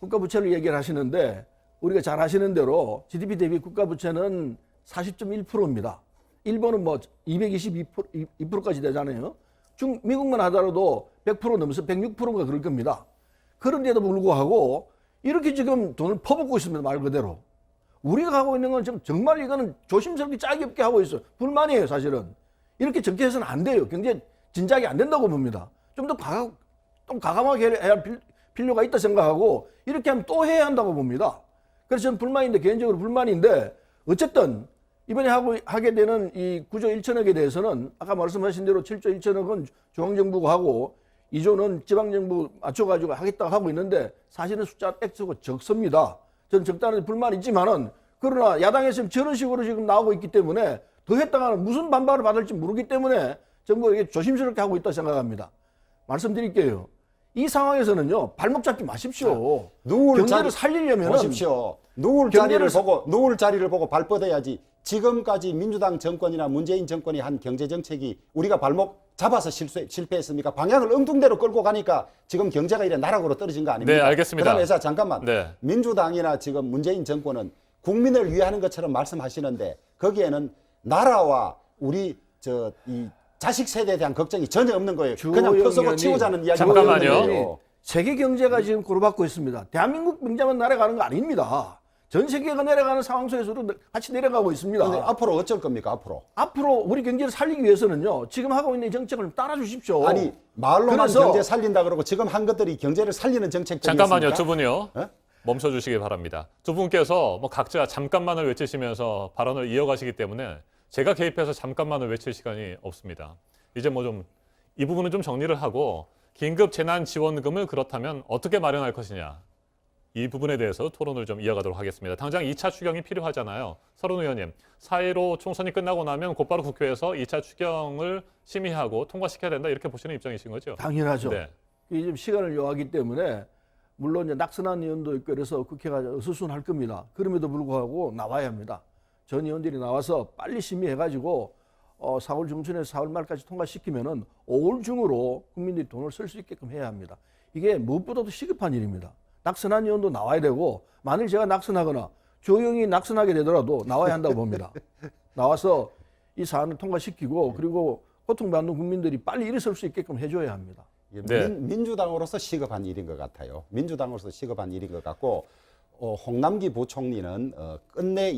국가 부채를 얘기를 하시는데 우리가 잘 아시는 대로 GDP 대비 국가 부채는 40.1%입니다. 일본은 뭐 222%까지 되잖아요. 미국만 하더라도 100% 넘어서 106%가 그럴 겁니다. 그런데도 불구하고 이렇게 지금 돈을 퍼붓고 있습니다. 말 그대로. 우리가 하고 있는 건 정말 이거는 조심스럽게 짝이 없게 하고 있어요. 불만이에요, 사실은. 이렇게 적게 해서는 안 돼요. 굉장히 진작이 안 된다고 봅니다. 좀 더 과감하게 해야 할 필요가 있다 생각하고 이렇게 하면 또 해야 한다고 봅니다. 그래서 저는 불만인데, 개인적으로 불만인데 어쨌든 이번에 하게 되는 이 9조 1천억에 대해서는 아까 말씀하신 대로 7조 1천억은 중앙정부가 하고 2조는 지방정부 맞춰가지고 하겠다고 하고 있는데 사실은 숫자 X가 적습니다. 저는 적다는 불만이 있지만은 그러나 야당에서 저런 식으로 지금 나오고 있기 때문에 더 했다가는 무슨 반발을 받을지 모르기 때문에 정부가 이게 조심스럽게 하고 있다 생각합니다. 말씀드릴게요. 이 상황에서는요, 발목 잡지 마십시오. 경제를 살리려면 보십시오. 누울 자리를 보고 발 뻗어야지 지금까지 민주당 정권이나 문재인 정권이 한 경제 정책이 우리가 발목 잡아서 실패했습니까? 방향을 엉뚱대로 끌고 가니까 지금 경제가 이래 나락으로 떨어진 거 아닙니까? 네, 알겠습니다. 그다음에 잠깐만. 네. 민주당이나 지금 문재인 정권은 국민을 위하는 것처럼 말씀하시는데 거기에는 나라와 우리 이 자식 세대에 대한 걱정이 전혀 없는 거예요. 그냥 퍼서고 치우자는 이야기가 잠깐만요. 세계 경제가 지금 고로받고 있습니다. 대한민국 경제만 내려가는 거 아닙니다. 전 세계가 내려가는 상황 속에서도 같이 내려가고 있습니다. 근데 앞으로 어쩔 겁니까? 앞으로 우리 경제를 살리기 위해서는요. 지금 하고 있는 정책을 따라 주십시오. 아니 말로만 경제 살린다 그러고 지금 한 것들이 경제를 살리는 정책들이 잠깐만요. 있습니까? 두 분이요. 멈춰주시기 바랍니다. 두 분께서 뭐 각자 잠깐만을 외치시면서 발언을 이어가시기 때문에 제가 개입해서 잠깐만을 외칠 시간이 없습니다. 이제 뭐 좀 이 부분은 좀 정리를 하고 긴급 재난 지원금을 그렇다면 어떻게 마련할 것이냐. 이 부분에 대해서 토론을 좀 이어가도록 하겠습니다. 당장 2차 추경이 필요하잖아요. 서른 의원님, 4.15 총선이 끝나고 나면 곧바로 국회에서 2차 추경을 심의하고 통과시켜야 된다 이렇게 보시는 입장이신 거죠? 당연하죠. 네. 이게 좀 시간을 요하기 때문에 물론 이제 낙선한 의원도 있고 그래서 국회가 어수선할 겁니다. 그럼에도 불구하고 나와야 합니다. 전 의원들이 나와서 빨리 심의해가지고 4월 중순에서 4월 말까지 통과시키면은 5월 중으로 국민들이 돈을 쓸 수 있게끔 해야 합니다. 이게 무엇보다도 시급한 일입니다. 낙선한 의원도 나와야 되고 만일 제가 낙선하거나 조영이 낙선하게 되더라도 나와야 한다고 봅니다. 나와서 이 사안을 통과시키고 그리고 고통받는 국민들이 빨리 일어설 수 있게끔 해줘야 합니다. 네. 민주당으로서 시급한 일인 것 같아요. 민주당으로서 시급한 일인 것 같고 홍남기 부총리는 끝내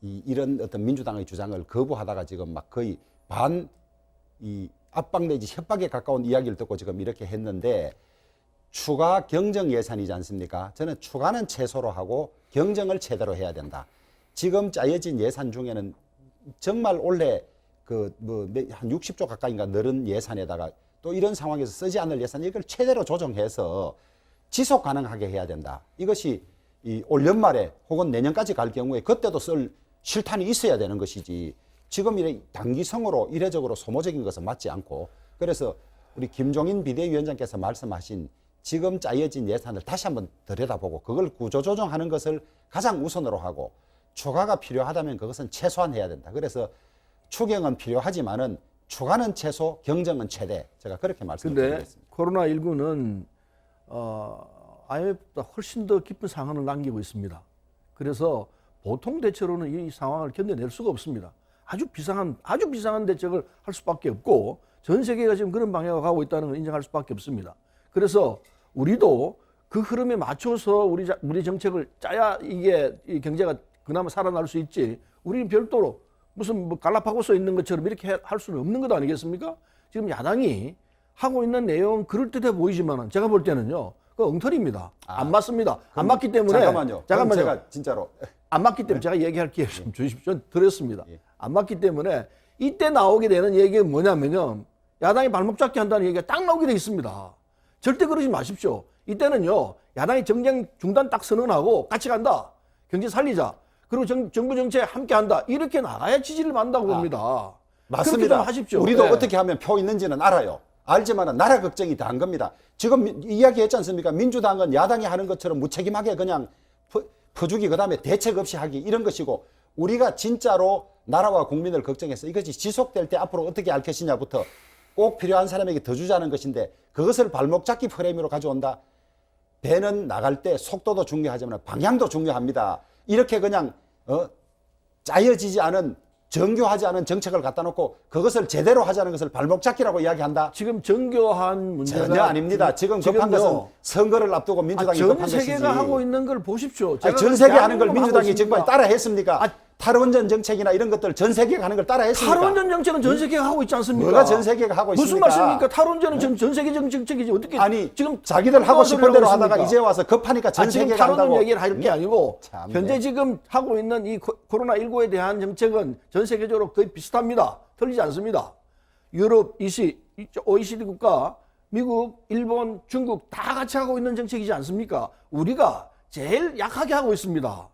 이런 어떤 민주당의 주장을 거부하다가 지금 막 거의 압박 내지 협박에 가까운 이야기를 듣고 지금 이렇게 했는데 추가 경정 예산이지 않습니까? 저는 추가는 최소로 하고 경정을 제대로 해야 된다. 지금 짜여진 예산 중에는 정말 원래 한 60조 가까이인가 늘은 예산에다가 또 이런 상황에서 쓰지 않을 예산 이걸 최대로 조정해서 지속 가능하게 해야 된다. 이것이 올 연말에 혹은 내년까지 갈 경우에 그때도 쓸 실탄이 있어야 되는 것이지 지금 이래 단기성으로 이례적으로 소모적인 것은 맞지 않고 그래서 우리 김종인 비대위원장께서 말씀하신 지금 짜여진 예산을 다시 한번 들여다보고 그걸 구조조정하는 것을 가장 우선으로 하고 추가가 필요하다면 그것은 최소한 해야 된다. 그래서 추경은 필요하지만은 추가는 최소, 경정은 최대. 제가 그렇게 말씀드리겠습니다. 그런데 코로나19는 IMF보다 훨씬 더 깊은 상황을 남기고 있습니다. 그래서 보통 대처로는 이 상황을 견뎌낼 수가 없습니다. 아주 비상한 대책을 할 수밖에 없고 전 세계가 지금 그런 방향으로 가고 있다는 걸 인정할 수밖에 없습니다. 그래서 우리도 그 흐름에 맞춰서 우리 정책을 짜야 이게 이 경제가 그나마 살아날 수 있지. 우리는 별도로 무슨 갈라파고스에 있는 것처럼 이렇게 할 수는 없는 것 아니겠습니까? 지금 야당이 하고 있는 내용 그럴듯해 보이지만은 제가 볼 때는요. 그 엉터리입니다. 안 맞습니다. 안 맞기 때문에 잠깐만요. 제가 진짜로 안 맞기 때문에 제가 얘기할 기회 좀 주십시오. 드렸습니다. 안 맞기 때문에 이때 나오게 되는 얘기가 뭐냐면요. 야당이 발목 잡기 한다는 얘기가 딱 나오게 돼 있습니다. 절대 그러지 마십시오. 이때는요. 야당이 정쟁 중단 딱 선언하고 같이 간다. 경제 살리자. 그리고 정부 정책 함께 한다. 이렇게 나가야 지지를 받는다고 봅니다. 맞습니다. 좀 하십시오. 우리도 네. 어떻게 하면 표 있는지는 알아요. 알지만 나라 걱정이 다 한 겁니다. 지금 이야기했지 않습니까? 민주당은 야당이 하는 것처럼 무책임하게 그냥 퍼주기 그다음에 대책 없이 하기 이런 것이고 우리가 진짜로 나라와 국민을 걱정해서 이것이 지속될 때 앞으로 어떻게 할 것이냐부터 꼭 필요한 사람에게 더 주자는 것인데 그것을 발목 잡기 프레임으로 가져온다. 배는 나갈 때 속도도 중요하지만 방향도 중요합니다. 이렇게 그냥 짜여지지 않은 정교하지 않은 정책을 갖다 놓고 그것을 제대로 하자는 것을 발목 잡기라고 이야기한다. 지금 정교한 문제가 전혀 아닙니다. 지금 급한 것은 선거를 앞두고 민주당이 급한 것이지. 전 세계가 하고 있는 걸 보십시오. 전 세계 하는 걸 민주당이 지금 따라 했습니까? 탈원전 정책이나 이런 것들 전 세계가 하는 걸 따라 했습니까? 탈원전 정책은 전 세계가 하고 있지 않습니까? 뭐가 전 세계가 하고 있습니까? 무슨 말씀입니까? 탈원전은 전 세계 정책이지 어떻게 아니 지금 자기들 하고 싶은 대로 하다가 있습니까? 이제 와서 급하니까 전 세계가 지금 탈원전 한다고. 얘기를 할 게 아니고 참, 현재 지금 하고 있는 이 코로나19에 대한 정책은 전 세계적으로 거의 비슷합니다. 틀리지 않습니다. 유럽, OECD 국가, 미국, 일본, 중국 다 같이 하고 있는 정책이지 않습니까? 우리가 제일 약하게 하고 있습니다.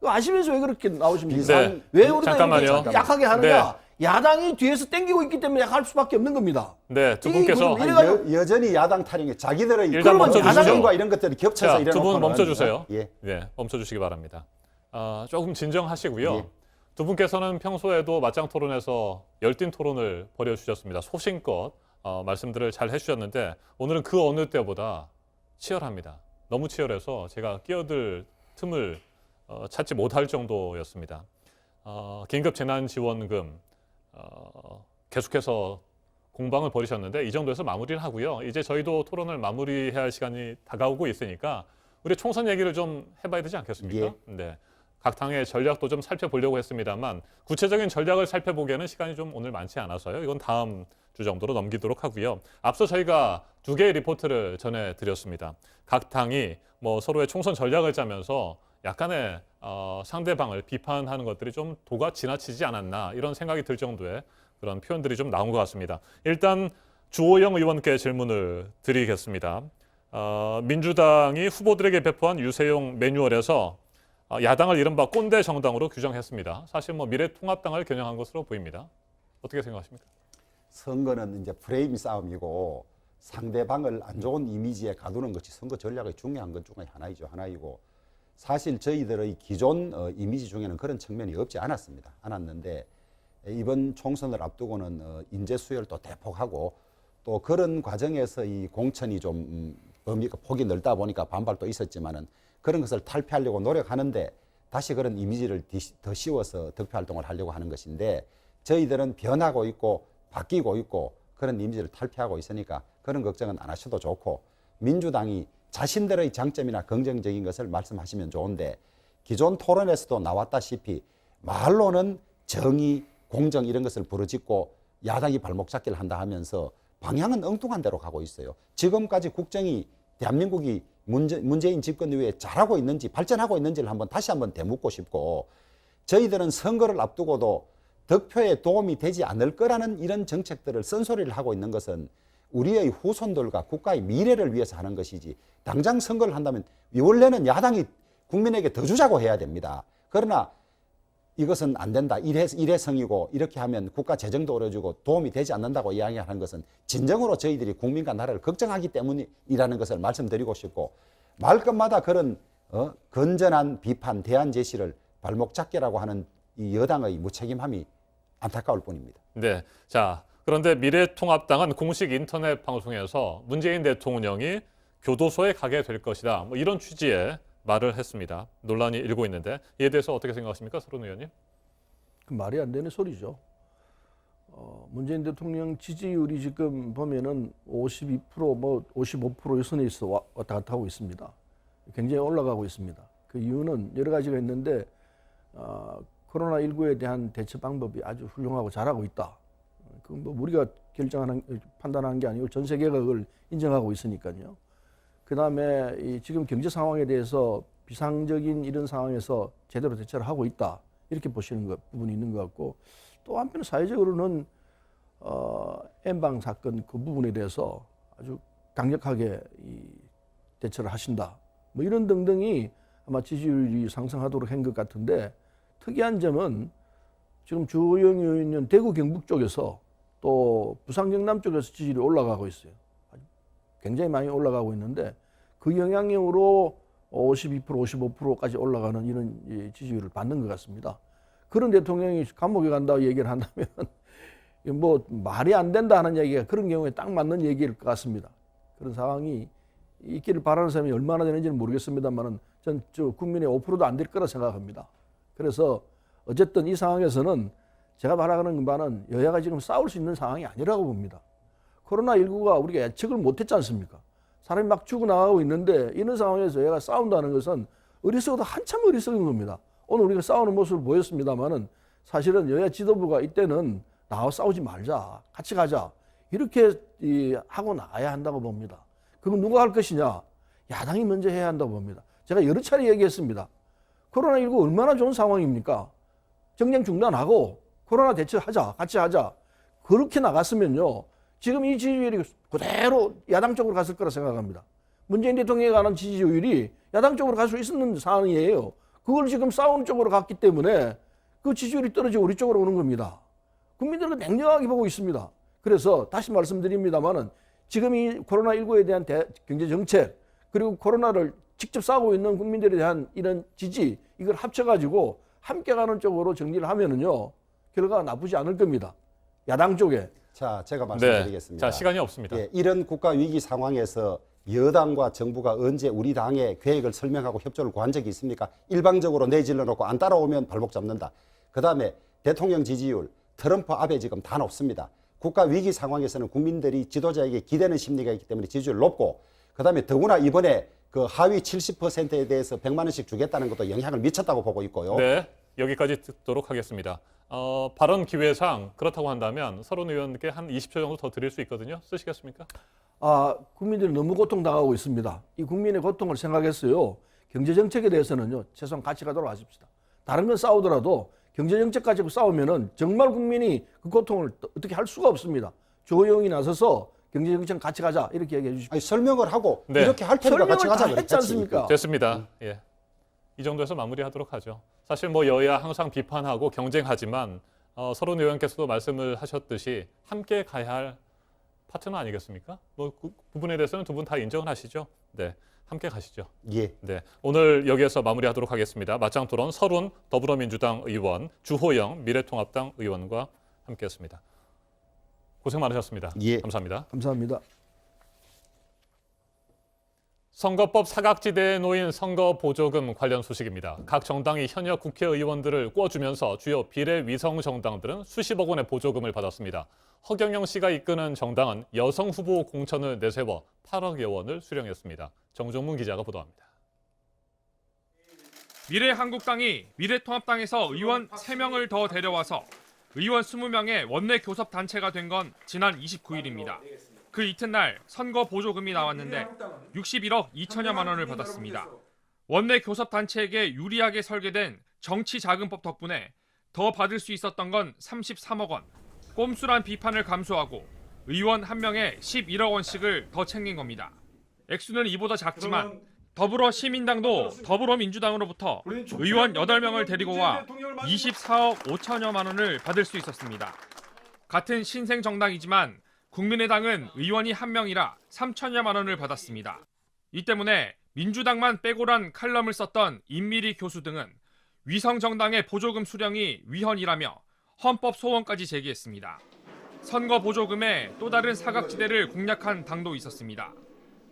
아시면서 왜 그렇게 나오십니까? 네. 왜 우리가 잠깐만요. 이렇게 약하게 하느냐? 네. 야당이 뒤에서 땡기고 있기 때문에 약할 수밖에 없는 겁니다. 네, 두 분께서 여전히 야당 타령에 자기들의 일단 멈춰주시죠. 야당과 이런 것들이 겹쳐서 자, 두 분 이래놓고는 멈춰주세요. 예. 네, 멈춰주시기 바랍니다. 조금 진정하시고요. 예. 두 분께서는 평소에도 맞짱 토론에서 열띤 토론을 벌여주셨습니다. 소신껏 말씀들을 잘 해주셨는데 오늘은 그 어느 때보다 치열합니다. 너무 치열해서 제가 끼어들 틈을 찾지 못할 정도였습니다. 긴급 재난지원금 계속해서 공방을 벌이셨는데 이 정도에서 마무리를 하고요. 이제 저희도 토론을 마무리해야 할 시간이 다가오고 있으니까 우리 총선 얘기를 좀 해봐야 되지 않겠습니까? 예. 네. 각 당의 전략도 좀 살펴보려고 했습니다만 구체적인 전략을 살펴보기에는 시간이 좀 오늘 많지 않아서요. 이건 다음 주 정도로 넘기도록 하고요. 앞서 저희가 두 개의 리포트를 전해드렸습니다. 각 당이 뭐 서로의 총선 전략을 짜면서 약간의 상대방을 비판하는 것들이 좀 도가 지나치지 않았나 이런 생각이 들 정도의 그런 표현들이 좀 나온 것 같습니다. 일단 주호영 의원께 질문을 드리겠습니다. 민주당이 후보들에게 배포한 유세용 매뉴얼에서 야당을 이른바 꼰대 정당으로 규정했습니다. 사실 뭐 미래통합당을 겨냥한 것으로 보입니다. 어떻게 생각하십니까? 선거는 이제 프레임 싸움이고 상대방을 안 좋은 이미지에 가두는 것이 선거 전략의 중요한 것 중에 하나이고 사실 저희들의 기존 이미지 중에는 그런 측면이 없지 않았는데 이번 총선을 앞두고는 인재 수혈도 대폭하고 또 그런 과정에서 이 공천이 좀 범위가 폭이 넓다 보니까 반발도 있었지만은 그런 것을 탈피하려고 노력하는데 다시 그런 이미지를 더 씌워서 득표활동을 하려고 하는 것인데 저희들은 변하고 있고 바뀌고 있고 그런 이미지를 탈피하고 있으니까 그런 걱정은 안 하셔도 좋고 민주당이 자신들의 장점이나 긍정적인 것을 말씀하시면 좋은데 기존 토론에서도 나왔다시피 말로는 정의, 공정 이런 것을 부르짖고 야당이 발목 잡기를 한다 하면서 방향은 엉뚱한 데로 가고 있어요. 지금까지 국정이 대한민국이 문재인 집권 이후에 잘하고 있는지 발전하고 있는지를 다시 한번 되묻고 싶고 저희들은 선거를 앞두고도 득표에 도움이 되지 않을 거라는 이런 정책들을 쓴소리를 하고 있는 것은 우리의 후손들과 국가의 미래를 위해서 하는 것이지 당장 선거를 한다면 원래는 야당이 국민에게 더 주자고 해야 됩니다. 그러나 이것은 안 된다. 일회성이고 이렇게 하면 국가 재정도 어려지고 도움이 되지 않는다고 이야기하는 것은 진정으로 저희들이 국민과 나라를 걱정하기 때문이라는 것을 말씀드리고 싶고 말끝마다 그런 건전한 비판, 대안 제시를 발목 잡기라고 하는 이 여당의 무책임함이 안타까울 뿐입니다. 네, 자 그런데 미래통합당은 공식 인터넷 방송에서 문재인 대통령이 교도소에 가게 될 것이다. 뭐 이런 취지의 말을 했습니다. 논란이 일고 있는데 이에 대해서 어떻게 생각하십니까, 서른 의원님? 그 말이 안 되는 소리죠. 문재인 대통령 지지율이 지금 보면은 52% 뭐 55% 선에 있어 왔다 갔다 하고 있습니다. 굉장히 올라가고 있습니다. 그 이유는 여러 가지가 있는데 코로나19에 대한 대처 방법이 아주 훌륭하고 잘하고 있다. 그 뭐 우리가 판단하는 게 아니고 전 세계가 그걸 인정하고 있으니까요. 그다음에 지금 경제 상황에 대해서 비상적인 이런 상황에서 제대로 대처를 하고 있다. 이렇게 보시는 부분이 있는 것 같고 또 한편 사회적으로는 N방 사건 그 부분에 대해서 아주 강력하게 대처를 하신다. 뭐 이런 등등이 아마 지지율이 상승하도록 한 것 같은데 특이한 점은 지금 주호영 의원은 대구 경북 쪽에서 또 부산 경남 쪽에서 지지율이 올라가고 있어요. 굉장히 많이 올라가고 있는데 그 영향력으로 52%, 55%까지 올라가는 이런 지지율을 받는 것 같습니다. 그런 대통령이 감옥에 간다고 얘기를 한다면 뭐 말이 안 된다 하는 얘기가 그런 경우에 딱 맞는 얘기일 것 같습니다. 그런 상황이 있기를 바라는 사람이 얼마나 되는지는 모르겠습니다만 전 국민의 5%도 안 될 거라 생각합니다. 그래서 어쨌든 이 상황에서는 제가 바라는 바는 여야가 지금 싸울 수 있는 상황이 아니라고 봅니다. 코로나19가 우리가 예측을 못했지 않습니까? 사람이 막 죽어나가고 있는데 이런 상황에서 여야가 싸운다는 것은 어리석어도 한참 어리석은 겁니다. 오늘 우리가 싸우는 모습을 보였습니다만은 사실은 여야 지도부가 이때는 나와 싸우지 말자, 같이 가자 이렇게 하고 나가야 한다고 봅니다. 그건 누가 할 것이냐? 야당이 먼저 해야 한다고 봅니다. 제가 여러 차례 얘기했습니다. 코로나19 얼마나 좋은 상황입니까? 정쟁 중단하고 코로나 대처하자, 같이 하자. 그렇게 나갔으면요. 지금 이 지지율이 그대로 야당 쪽으로 갔을 거라 생각합니다. 문재인 대통령에 관한 지지율이 야당 쪽으로 갈 수 있는 상황이에요. 그걸 지금 싸우는 쪽으로 갔기 때문에 그 지지율이 떨어지고 우리 쪽으로 오는 겁니다. 국민들은 냉정하게 보고 있습니다. 그래서 다시 말씀드립니다만은 지금 이 코로나19에 대한 경제 정책 그리고 코로나를 직접 싸우고 있는 국민들에 대한 이런 지지 이걸 합쳐가지고 함께 가는 쪽으로 정리를 하면은요 결과가 나쁘지 않을 겁니다. 야당 쪽에. 자, 제가 말씀드리겠습니다. 자, 시간이 없습니다. 예, 이런 국가 위기 상황에서 여당과 정부가 언제 우리 당의 계획을 설명하고 협조를 구한 적이 있습니까? 일방적으로 내질러 놓고 안 따라오면 발목 잡는다. 그다음에 대통령 지지율 트럼프 앞에 지금 다 높습니다. 국가 위기 상황에서는 국민들이 지도자에게 기대는 심리가 있기 때문에 지지율 높고, 그다음에 더구나 이번에 그 하위 70%에 대해서 100만 원씩 주겠다는 것도 영향을 미쳤다고 보고 있고요. 네, 여기까지 듣도록 하겠습니다. 발언 기회상 그렇다고 한다면 서른 의원께 한 20초 정도 더 드릴 수 있거든요. 쓰시겠습니까? 국민들이 너무 고통당하고 있습니다. 이 국민의 고통을 생각했어요. 경제정책에 대해서는요, 최소한 같이 가도록 하십시다. 다른 건 싸우더라도 경제정책 가지고 싸우면은 정말 국민이 그 고통을 어떻게 할 수가 없습니다. 조용히 나서서 경제정책 같이 가자 이렇게 얘기해 주십시오. 아니, 설명을 하고 네. 이렇게 할 테니까 같이 가자 했지 않습니까? 됐습니다. 예. 이 정도에서 마무리하도록 하죠. 사실 뭐 여야 항상 비판하고 경쟁하지만 서른 의원께서도 말씀을 하셨듯이 함께 가야 할 파트너 아니겠습니까? 뭐 그 부분에 대해서는 두 분 다 인정을 하시죠? 네, 함께 가시죠. 예. 네, 오늘 여기에서 마무리하도록 하겠습니다. 맞짱 토론 서른 더불어민주당 의원, 주호영 미래통합당 의원과 함께했습니다. 고생 많으셨습니다. 예. 감사합니다. 감사합니다. 선거법 사각지대에 놓인 선거보조금 관련 소식입니다. 각 정당이 현역 국회의원들을 꿔주면서 주요 비례위성 정당들은 수십억 원의 보조금을 받았습니다. 허경영 씨가 이끄는 정당은 여성 후보 공천을 내세워 8억여 원을 수령했습니다. 정종문 기자가 보도합니다. 미래한국당이 미래통합당에서 의원 3명을 더 데려와서 의원 20명의 원내 교섭 단체가 된 건 지난 29일입니다. 그 이튿날 선거 보조금이 나왔는데 61억 2천여만 원을 받았습니다. 원내 교섭 단체에게 유리하게 설계된 정치자금법 덕분에 더 받을 수 있었던 건 33억 원. 꼼수란 비판을 감수하고 의원 1명에 11억 원씩을 더 챙긴 겁니다. 액수는 이보다 작지만 더불어시민당도 더불어민주당으로부터 의원 8명을 데리고 와 24억 5천여만 원을 받을 수 있었습니다. 같은 신생정당이지만 국민의당은 의원이 1명이라 3천여만 원을 받았습니다. 이 때문에 민주당만 빼고란 칼럼을 썼던 임미리 교수 등은 위성정당의 보조금 수령이 위헌이라며 헌법 소원까지 제기했습니다. 선거 보조금에 또 다른 사각지대를 공략한 당도 있었습니다.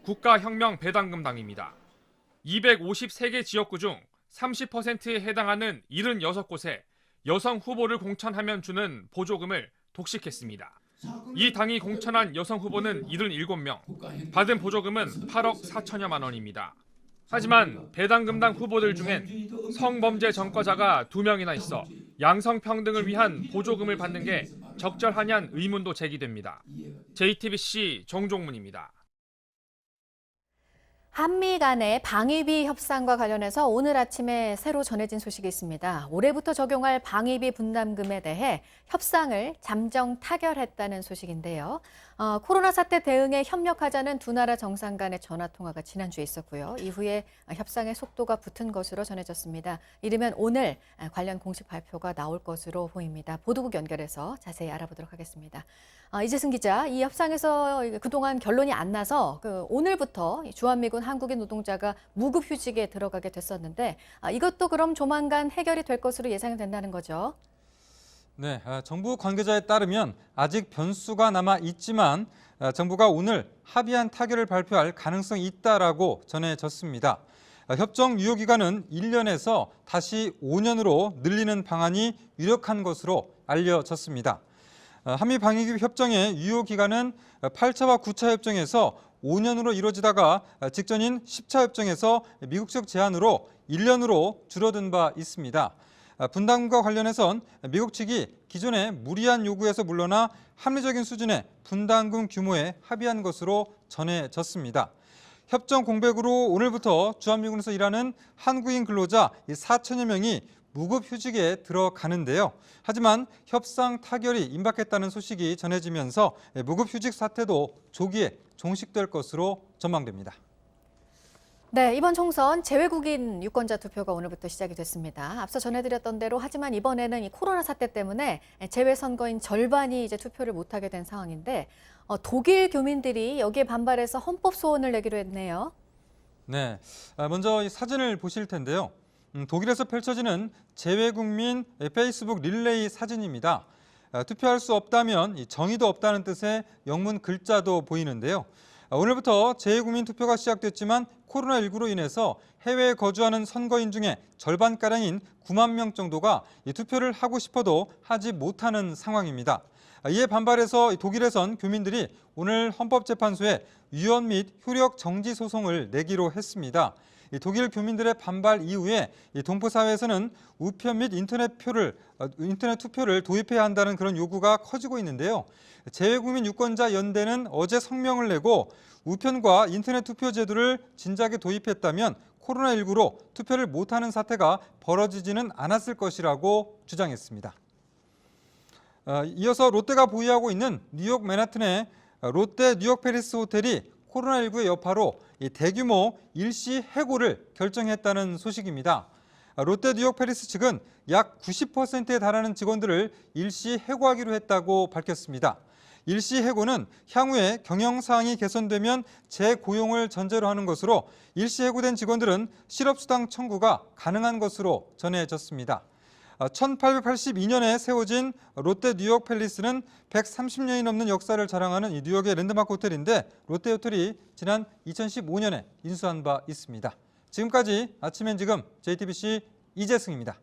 국가혁명배당금당입니다. 253개 지역구 중 30%에 해당하는 76곳에 여성 후보를 공천하면 주는 보조금을 독식했습니다. 이 당이 공천한 여성 후보는 77명, 받은 보조금은 8억 4천여만 원입니다. 하지만 배당금당 후보들 중엔 성범죄 전과자가 2명이나 있어 양성평등을 위한 보조금을 받는 게 적절하냐는 의문도 제기됩니다. JTBC 정종문입니다. 한미 간의 방위비 협상과 관련해서 오늘 아침에 새로 전해진 소식이 있습니다. 올해부터 적용할 방위비 분담금에 대해 협상을 잠정 타결했다는 소식인데요. 코로나 사태 대응에 협력하자는 두 나라 정상 간의 전화 통화가 지난주에 있었고요. 이후에 협상의 속도가 붙은 것으로 전해졌습니다. 이르면 오늘 관련 공식 발표가 나올 것으로 보입니다. 보도국 연결해서 자세히 알아보도록 하겠습니다. 이재승 기자, 이 협상에서 그동안 결론이 안 나서 오늘부터 주한미군 한국인 노동자가 무급휴직에 들어가게 됐었는데 이것도 그럼 조만간 해결이 될 것으로 예상이 된다는 거죠. 네, 정부 관계자에 따르면 아직 변수가 남아 있지만 정부가 오늘 합의안 타결을 발표할 가능성이 있다라고 전해졌습니다. 협정 유효 기간은 1년에서 다시 5년으로 늘리는 방안이 유력한 것으로 알려졌습니다. 한미 방위비 협정의 유효 기간은 8차와 9차 협정에서 5년으로 이루어지다가 직전인 10차 협정에서 미국적 제한으로 1년으로 줄어든 바 있습니다. 분담금과 관련해선 미국 측이 기존의 무리한 요구에서 물러나 합리적인 수준의 분담금 규모에 합의한 것으로 전해졌습니다. 협정 공백으로 오늘부터 주한미군에서 일하는 한국인 근로자 4천여 명이 무급휴직에 들어가는데요. 하지만 협상 타결이 임박했다는 소식이 전해지면서 무급휴직 사태도 조기에 종식될 것으로 전망됩니다. 네, 이번 총선 재외국인 유권자 투표가 오늘부터 시작이 됐습니다. 앞서 전해드렸던 대로 하지만 이번에는 이 코로나 사태 때문에 재외 선거인 절반이 이제 투표를 못하게 된 상황인데 독일 교민들이 여기에 반발해서 헌법 소원을 내기로 했네요. 네, 먼저 이 사진을 보실 텐데요. 독일에서 펼쳐지는 재외국민 페이스북 릴레이 사진입니다. 투표할 수 없다면 정의도 없다는 뜻의 영문 글자도 보이는데요. 오늘부터 재외국민 투표가 시작됐지만 코로나19로 인해서 해외에 거주하는 선거인 중에 절반가량인 9만 명 정도가 이 투표를 하고 싶어도 하지 못하는 상황입니다. 이에 반발해서 독일에선 교민들이 오늘 헌법재판소에 위헌 및 효력 정지 소송을 내기로 했습니다. 독일 교민들의 반발 이후에 동포사회에서는 우편 및 인터넷 투표를 도입해야 한다는 그런 요구가 커지고 있는데요. 재외국민 유권자 연대는 어제 성명을 내고 우편과 인터넷 투표 제도를 진작에 도입했다면 코로나19로 투표를 못하는 사태가 벌어지지는 않았을 것이라고 주장했습니다. 이어서 롯데가 보유하고 있는 뉴욕 맨하튼의 롯데 뉴욕 페리스 호텔이 코로나19의 여파로 대규모 일시 해고를 결정했다는 소식입니다. 롯데 뉴욕 페리스 측은 약 90%에 달하는 직원들을 일시 해고하기로 했다고 밝혔습니다. 일시 해고는 향후에 경영 사항이 개선되면 재고용을 전제로 하는 것으로 일시 해고된 직원들은 실업수당 청구가 가능한 것으로 전해졌습니다. 1882년에 세워진 롯데 뉴욕 팰리스는 130년이 넘는 역사를 자랑하는 이 뉴욕의 랜드마크 호텔인데 롯데호텔이 지난 2015년에 인수한 바 있습니다. 지금까지 아침엔 지금 JTBC 이재승입니다.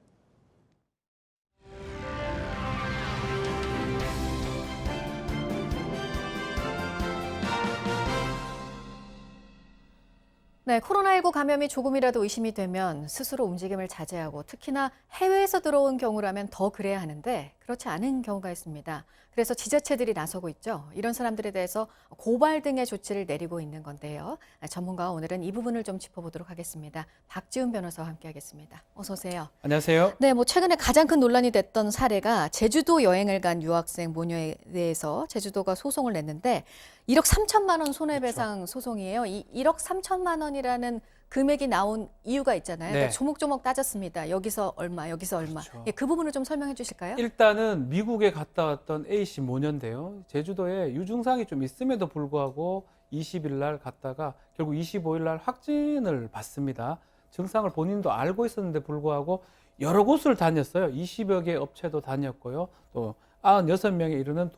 네, 코로나19 감염이 조금이라도 의심이 되면 스스로 움직임을 자제하고 특히나 해외에서 들어온 경우라면 더 그래야 하는데 그렇지 않은 경우가 있습니다. 그래서 지자체들이 나서고 있죠. 이런 사람들에 대해서 고발 등의 조치를 내리고 있는 건데요. 전문가와 오늘은 이 부분을 좀 짚어보도록 하겠습니다. 박지훈 변호사와 함께하겠습니다. 어서 오세요. 안녕하세요. 네, 최근에 가장 큰 논란이 됐던 사례가 제주도 여행을 간 유학생 모녀에 대해서 제주도가 소송을 냈는데 1억 3천만 원 손해배상 그렇죠. 소송이에요. 이 1억 3천만 원이라는 금액이 나온 이유가 있잖아요. 네. 그러니까 조목조목 따졌습니다. 여기서 얼마, 여기서 얼마. 그렇죠. 예, 그 부분을 좀 설명해 주실까요? 일단은 미국에 갔다 왔던 A씨 모녀인데요. 제주도에 유증상이 좀 있음에도 불구하고 20일 날 갔다가 결국 25일 날 확진을 받습니다. 증상을 본인도 알고 있었는데 불구하고 여러 곳을 다녔어요. 20여 개 업체도 다녔고요. 또 96명에 이르는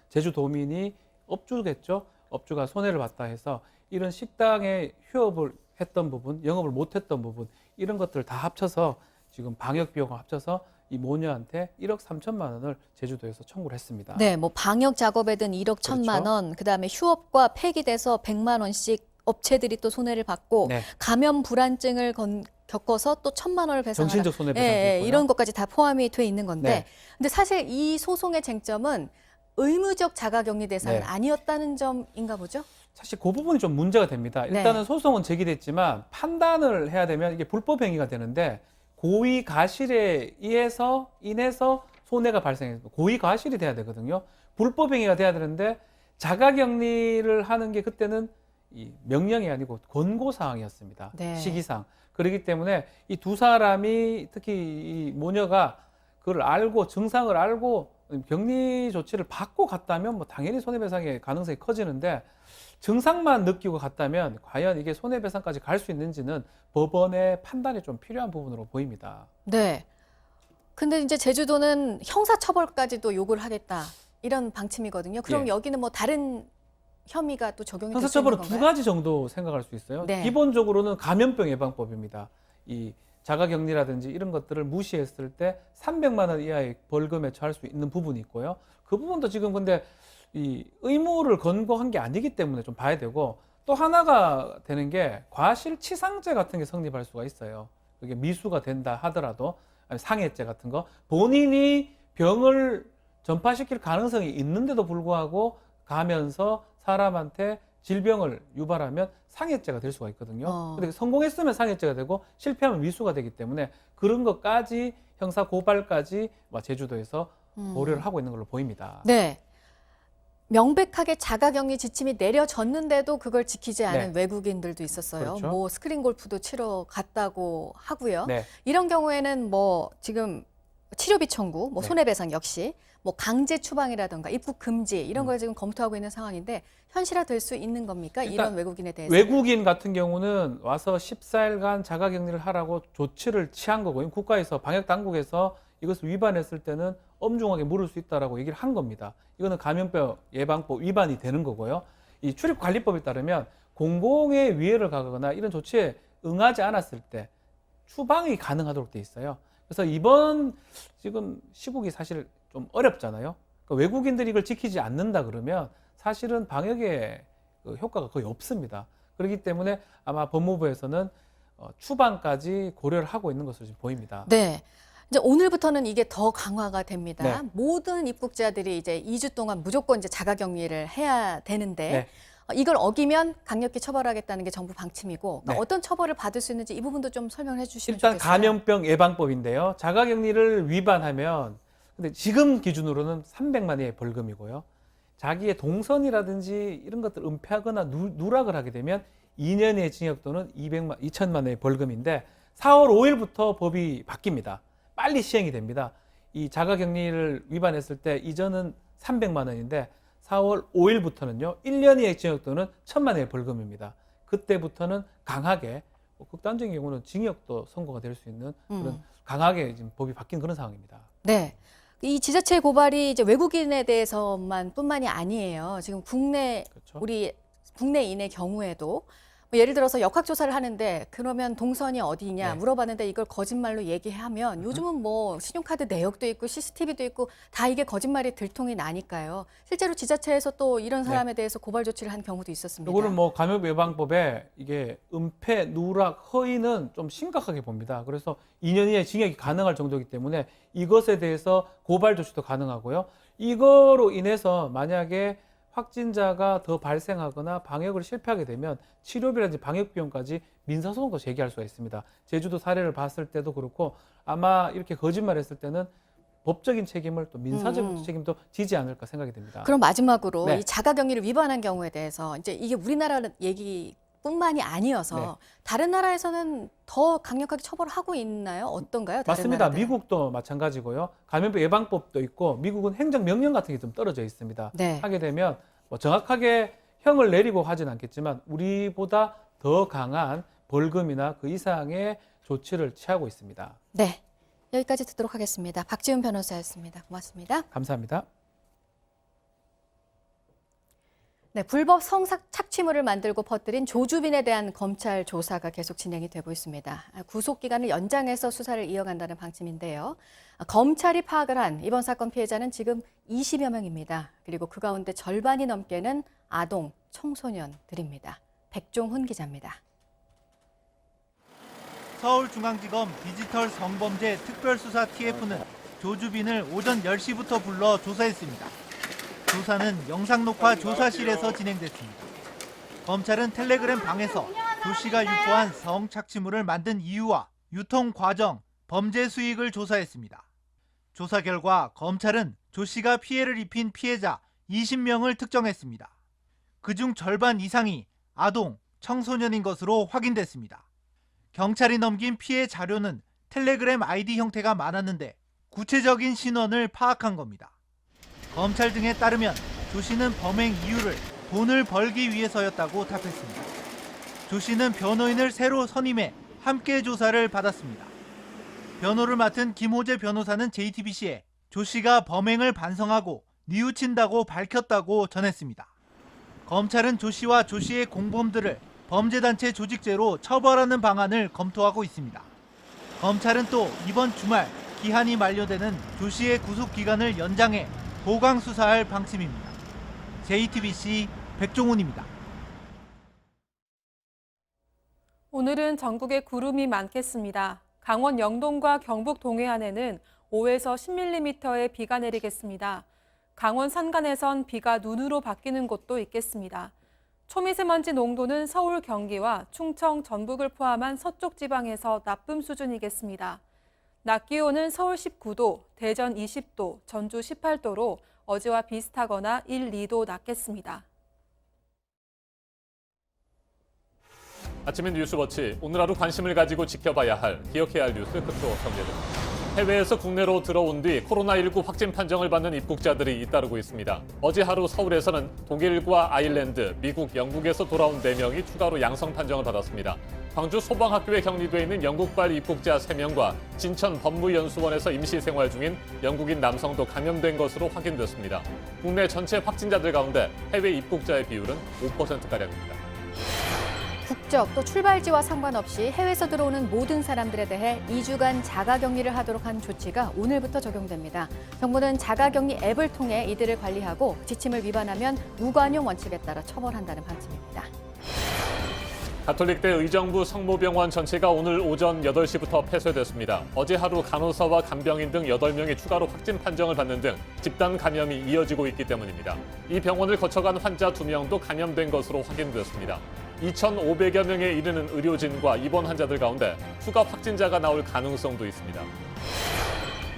제주 도민이 업주겠죠. 업주가 손해를 봤다 해서 이런 식당에 휴업을 했던 부분, 영업을 못했던 부분 이런 것들을 다 합쳐서 지금 방역 비용을 합쳐서 이 모녀한테 1억 3천만 원을 제주도에서 청구를 했습니다. 네, 방역 작업에 든 1억 1천만 원, 그다음에 휴업과 폐기돼서 100만 원씩 업체들이 또 손해를 받고 네. 감염 불안증을 겪어서 또 1,000만 원을 배상하라. 정신적 손해배상도 있고요. 이런 것까지 다 포함이 돼 있는 건데, 네. 근데 사실 이 소송의 쟁점은 의무적 자가격리 대상은 네. 아니었다는 점인가 보죠? 사실 그 부분이 좀 문제가 됩니다. 일단은 네. 소송은 제기됐지만 판단을 해야 되면 이게 불법 행위가 되는데 고의 가실에 인해서 손해가 발생했고 고의 가실이 돼야 되거든요. 불법 행위가 돼야 되는데 자가격리를 하는 게 그때는 이 명령이 아니고 권고 사항이었습니다. 네. 시기상. 그렇기 때문에 이 두 사람이 특히 이 모녀가 그걸 알고 증상을 알고 격리 조치를 받고 갔다면 뭐 당연히 손해배상의 가능성이 커지는데 증상만 느끼고 갔다면 과연 이게 손해배상까지 갈 수 있는지는 법원의 판단이 좀 필요한 부분으로 보입니다. 네. 근데 이제 제주도는 형사처벌까지도 요구를 하겠다. 이런 방침이거든요. 그럼 예. 여기는 뭐 다른 혐의가 또 적용이 될 수 있는 형사처벌은 건가요? 두 가지 정도 생각할 수 있어요. 네. 기본적으로는 감염병 예방법입니다. 이 자가격리라든지 이런 것들을 무시했을 때 300만 원 이하의 벌금에 처할 수 있는 부분이 있고요. 그 부분도 지금 근데 이 의무를 권고한 게 아니기 때문에 좀 봐야 되고 또 하나가 되는 게 과실치상죄 같은 게 성립할 수가 있어요. 그게 미수가 된다 하더라도 아니 상해죄 같은 거 본인이 병을 전파시킬 가능성이 있는데도 불구하고 가면서 사람한테 질병을 유발하면 상해죄가 될 수가 있거든요. 근데 성공했으면 상해죄가 되고 실패하면 미수가 되기 때문에 그런 것까지 형사 고발까지 제주도에서 고려를 하고 있는 걸로 보입니다. 네. 명백하게 자가격리 지침이 내려졌는데도 그걸 지키지 않은 네. 외국인들도 있었어요. 그렇죠. 뭐 스크린 골프도 치러 갔다고 하고요. 네. 이런 경우에는 뭐 지금 치료비 청구, 뭐 네. 손해배상 역시, 뭐 강제 추방이라든가 입국 금지 이런 걸 지금 검토하고 있는 상황인데 현실화될 수 있는 겁니까? 이런 외국인에 대해서. 외국인 같은 경우는 와서 14일간 자가격리를 하라고 조치를 취한 거고요. 국가에서 방역 당국에서 이것을 위반했을 때는 엄중하게 물을 수 있다라고 얘기를 한 겁니다. 이거는 감염병 예방법 위반이 되는 거고요. 이 출입관리법에 따르면 공공의 위해를 가거나 이런 조치에 응하지 않았을 때 추방이 가능하도록 돼 있어요. 그래서 이번 지금 시국이 사실 좀 어렵잖아요. 그러니까 외국인들이 이걸 지키지 않는다 그러면 사실은 방역에 그 효과가 거의 없습니다. 그렇기 때문에 아마 법무부에서는 추방까지 고려를 하고 있는 것으로 지금 보입니다. 네. 이제 오늘부터는 이게 더 강화가 됩니다. 네. 모든 입국자들이 이제 2주 동안 무조건 이제 자가격리를 해야 되는데 네. 이걸 어기면 강력히 처벌하겠다는 게 정부 방침이고 그러니까 네. 어떤 처벌을 받을 수 있는지 이 부분도 좀 설명해 주시면 일단 좋겠어요. 감염병 예방법인데요. 자가격리를 위반하면 근데 지금 기준으로는 300만 원의 벌금이고요. 자기의 동선이라든지 이런 것들 은폐하거나 누락을 하게 되면 2년의 징역 또는 2천만 원의 벌금인데 4월 5일부터 법이 바뀝니다. 빨리 시행이 됩니다. 이 자가격리를 위반했을 때 이전은 300만 원인데 4월 5일부터는요. 1년의 징역 또는 1,000만 원의 벌금입니다. 그때부터는 강하게 극단적인 경우는 징역도 선고가 될 수 있는 그런 강하게 지금 법이 바뀐 그런 상황입니다. 네. 이 지자체 고발이 이제 외국인에 대해서만 뿐만이 아니에요. 지금 우리 국내인의 경우에도 뭐 예를 들어서 역학조사를 하는데 그러면 동선이 어디냐 네. 물어봤는데 이걸 거짓말로 얘기하면 요즘은 뭐 신용카드 내역도 있고 CCTV도 있고 다 이게 거짓말이 들통이 나니까요. 실제로 지자체에서 또 이런 사람에 대해서 고발 조치를 한 경우도 있었습니다. 이거는 뭐 감염 예방법에 이게 은폐, 누락, 허위는 좀 심각하게 봅니다. 그래서 2년 이하의 징역이 가능할 정도이기 때문에 이것에 대해서 고발 조치도 가능하고요. 이거로 인해서 만약에 확진자가 더 발생하거나 방역을 실패하게 되면 치료비라든지 방역 비용까지 민사소송도 제기할 수가 있습니다. 제주도 사례를 봤을 때도 그렇고 아마 이렇게 거짓말했을 때는 법적인 책임을 또 민사적 책임도 지지 않을까 생각이 됩니다. 그럼 마지막으로 네. 이 자가격리를 위반한 경우에 대해서 이제 이게 우리나라 얘기뿐만이 아니어서 네. 다른 나라에서는 더 강력하게 처벌하고 있나요? 어떤가요? 다른 맞습니다. 나라들은? 미국도 마찬가지고요. 감염병 예방법도 있고 미국은 행정명령 같은 게 좀 떨어져 있습니다. 네. 하게 되면 뭐 정확하게 형을 내리고 하진 않겠지만 우리보다 더 강한 벌금이나 그 이상의 조치를 취하고 있습니다. 네. 여기까지 듣도록 하겠습니다. 박지훈 변호사였습니다. 고맙습니다. 감사합니다. 네, 불법 성착취물을 만들고 퍼뜨린 조주빈에 대한 검찰 조사가 계속 진행이 되고 있습니다. 구속 기간을 연장해서 수사를 이어간다는 방침인데요. 검찰이 파악을 한 이번 사건 피해자는 지금 20여 명입니다. 그리고 그 가운데 절반이 넘게는 아동, 청소년들입니다. 백종훈 기자입니다. 서울중앙지검 디지털 성범죄 특별수사 TF는 조주빈을 오전 10시부터 불러 조사했습니다. 조사는 영상녹화 조사실에서 진행됐습니다. 검찰은 텔레그램 방에서 조 씨가 유포한 성착취물을 만든 이유와 유통 과정, 범죄 수익을 조사했습니다. 조사 결과 검찰은 조 씨가 피해를 입힌 피해자 20명을 특정했습니다. 그중 절반 이상이 아동, 청소년인 것으로 확인됐습니다. 경찰이 넘긴 피해 자료는 텔레그램 아이디 형태가 많았는데 구체적인 신원을 파악한 겁니다. 검찰 등에 따르면 조 씨는 범행 이유를 돈을 벌기 위해서였다고 답했습니다. 조 씨는 변호인을 새로 선임해 함께 조사를 받았습니다. 변호를 맡은 김호재 변호사는 JTBC에 조 씨가 범행을 반성하고 뉘우친다고 밝혔다고 전했습니다. 검찰은 조 씨와 조 씨의 공범들을 범죄단체 조직죄로 처벌하는 방안을 검토하고 있습니다. 검찰은 또 이번 주말 기한이 만료되는 조 씨의 구속 기간을 연장해 보강 수사할 방침입니다. JTBC 백종훈입니다. 오늘은 전국에 구름이 많겠습니다. 강원 영동과 경북 동해안에는 5에서 10mm의 비가 내리겠습니다. 강원 산간에선 비가 눈으로 바뀌는 곳도 있겠습니다. 초미세먼지 농도는 서울, 경기와 충청, 전북을 포함한 서쪽 지방에서 나쁨 수준이겠습니다. 낮 기온은 서울 19도, 대전 20도, 전주 18도로 어제와 비슷하거나 1, 2도 낮겠습니다. 아침엔 뉴스워치, 오늘 하루 관심을 가지고 지켜봐야 할, 기억해야 할 뉴스 끝으로 정리해드립니다. 해외에서 국내로 들어온 뒤 코로나19 확진 판정을 받는 입국자들이 잇따르고 있습니다. 어제 하루 서울에서는 독일과 아일랜드, 미국, 영국에서 돌아온 4명이 추가로 양성 판정을 받았습니다. 광주 소방학교에 격리돼 있는 영국발 입국자 3명과 진천 법무연수원에서 임시 생활 중인 영국인 남성도 감염된 것으로 확인됐습니다. 국내 전체 확진자들 가운데 해외 입국자의 비율은 5%가량입니다. 국적 또 출발지와 상관없이 해외에서 들어오는 모든 사람들에 대해 2주간 자가격리를 하도록 한 조치가 오늘부터 적용됩니다. 정부는 자가격리 앱을 통해 이들을 관리하고 지침을 위반하면 무관용 원칙에 따라 처벌한다는 방침입니다. 가톨릭대 의정부 성모병원 전체가 오늘 오전 8시부터 폐쇄됐습니다. 어제 하루 간호사와 간병인 등 8명이 추가로 확진 판정을 받는 등 집단 감염이 이어지고 있기 때문입니다. 이 병원을 거쳐간 환자 2명도 감염된 것으로 확인됐습니다. 2,500여 명에 이르는 의료진과 입원 환자들 가운데 추가 확진자가 나올 가능성도 있습니다.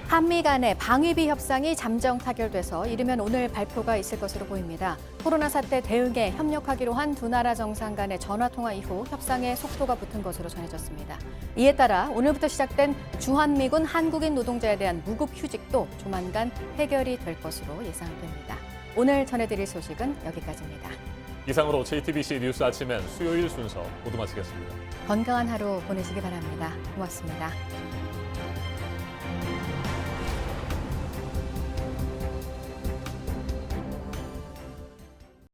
한미 간의 방위비 협상이 잠정 타결돼서 이르면 오늘 발표가 있을 것으로 보입니다. 코로나 사태 대응에 협력하기로 한 두 나라 정상 간의 전화통화 이후 협상에 속도가 붙은 것으로 전해졌습니다. 이에 따라 오늘부터 시작된 주한미군 한국인 노동자에 대한 무급 휴직도 조만간 해결이 될 것으로 예상됩니다. 오늘 전해드릴 소식은 여기까지입니다. 이상으로 JTBC 뉴스 아침엔 수요일 순서 모두 마치겠습니다. 건강한 하루 보내시기 바랍니다. 고맙습니다.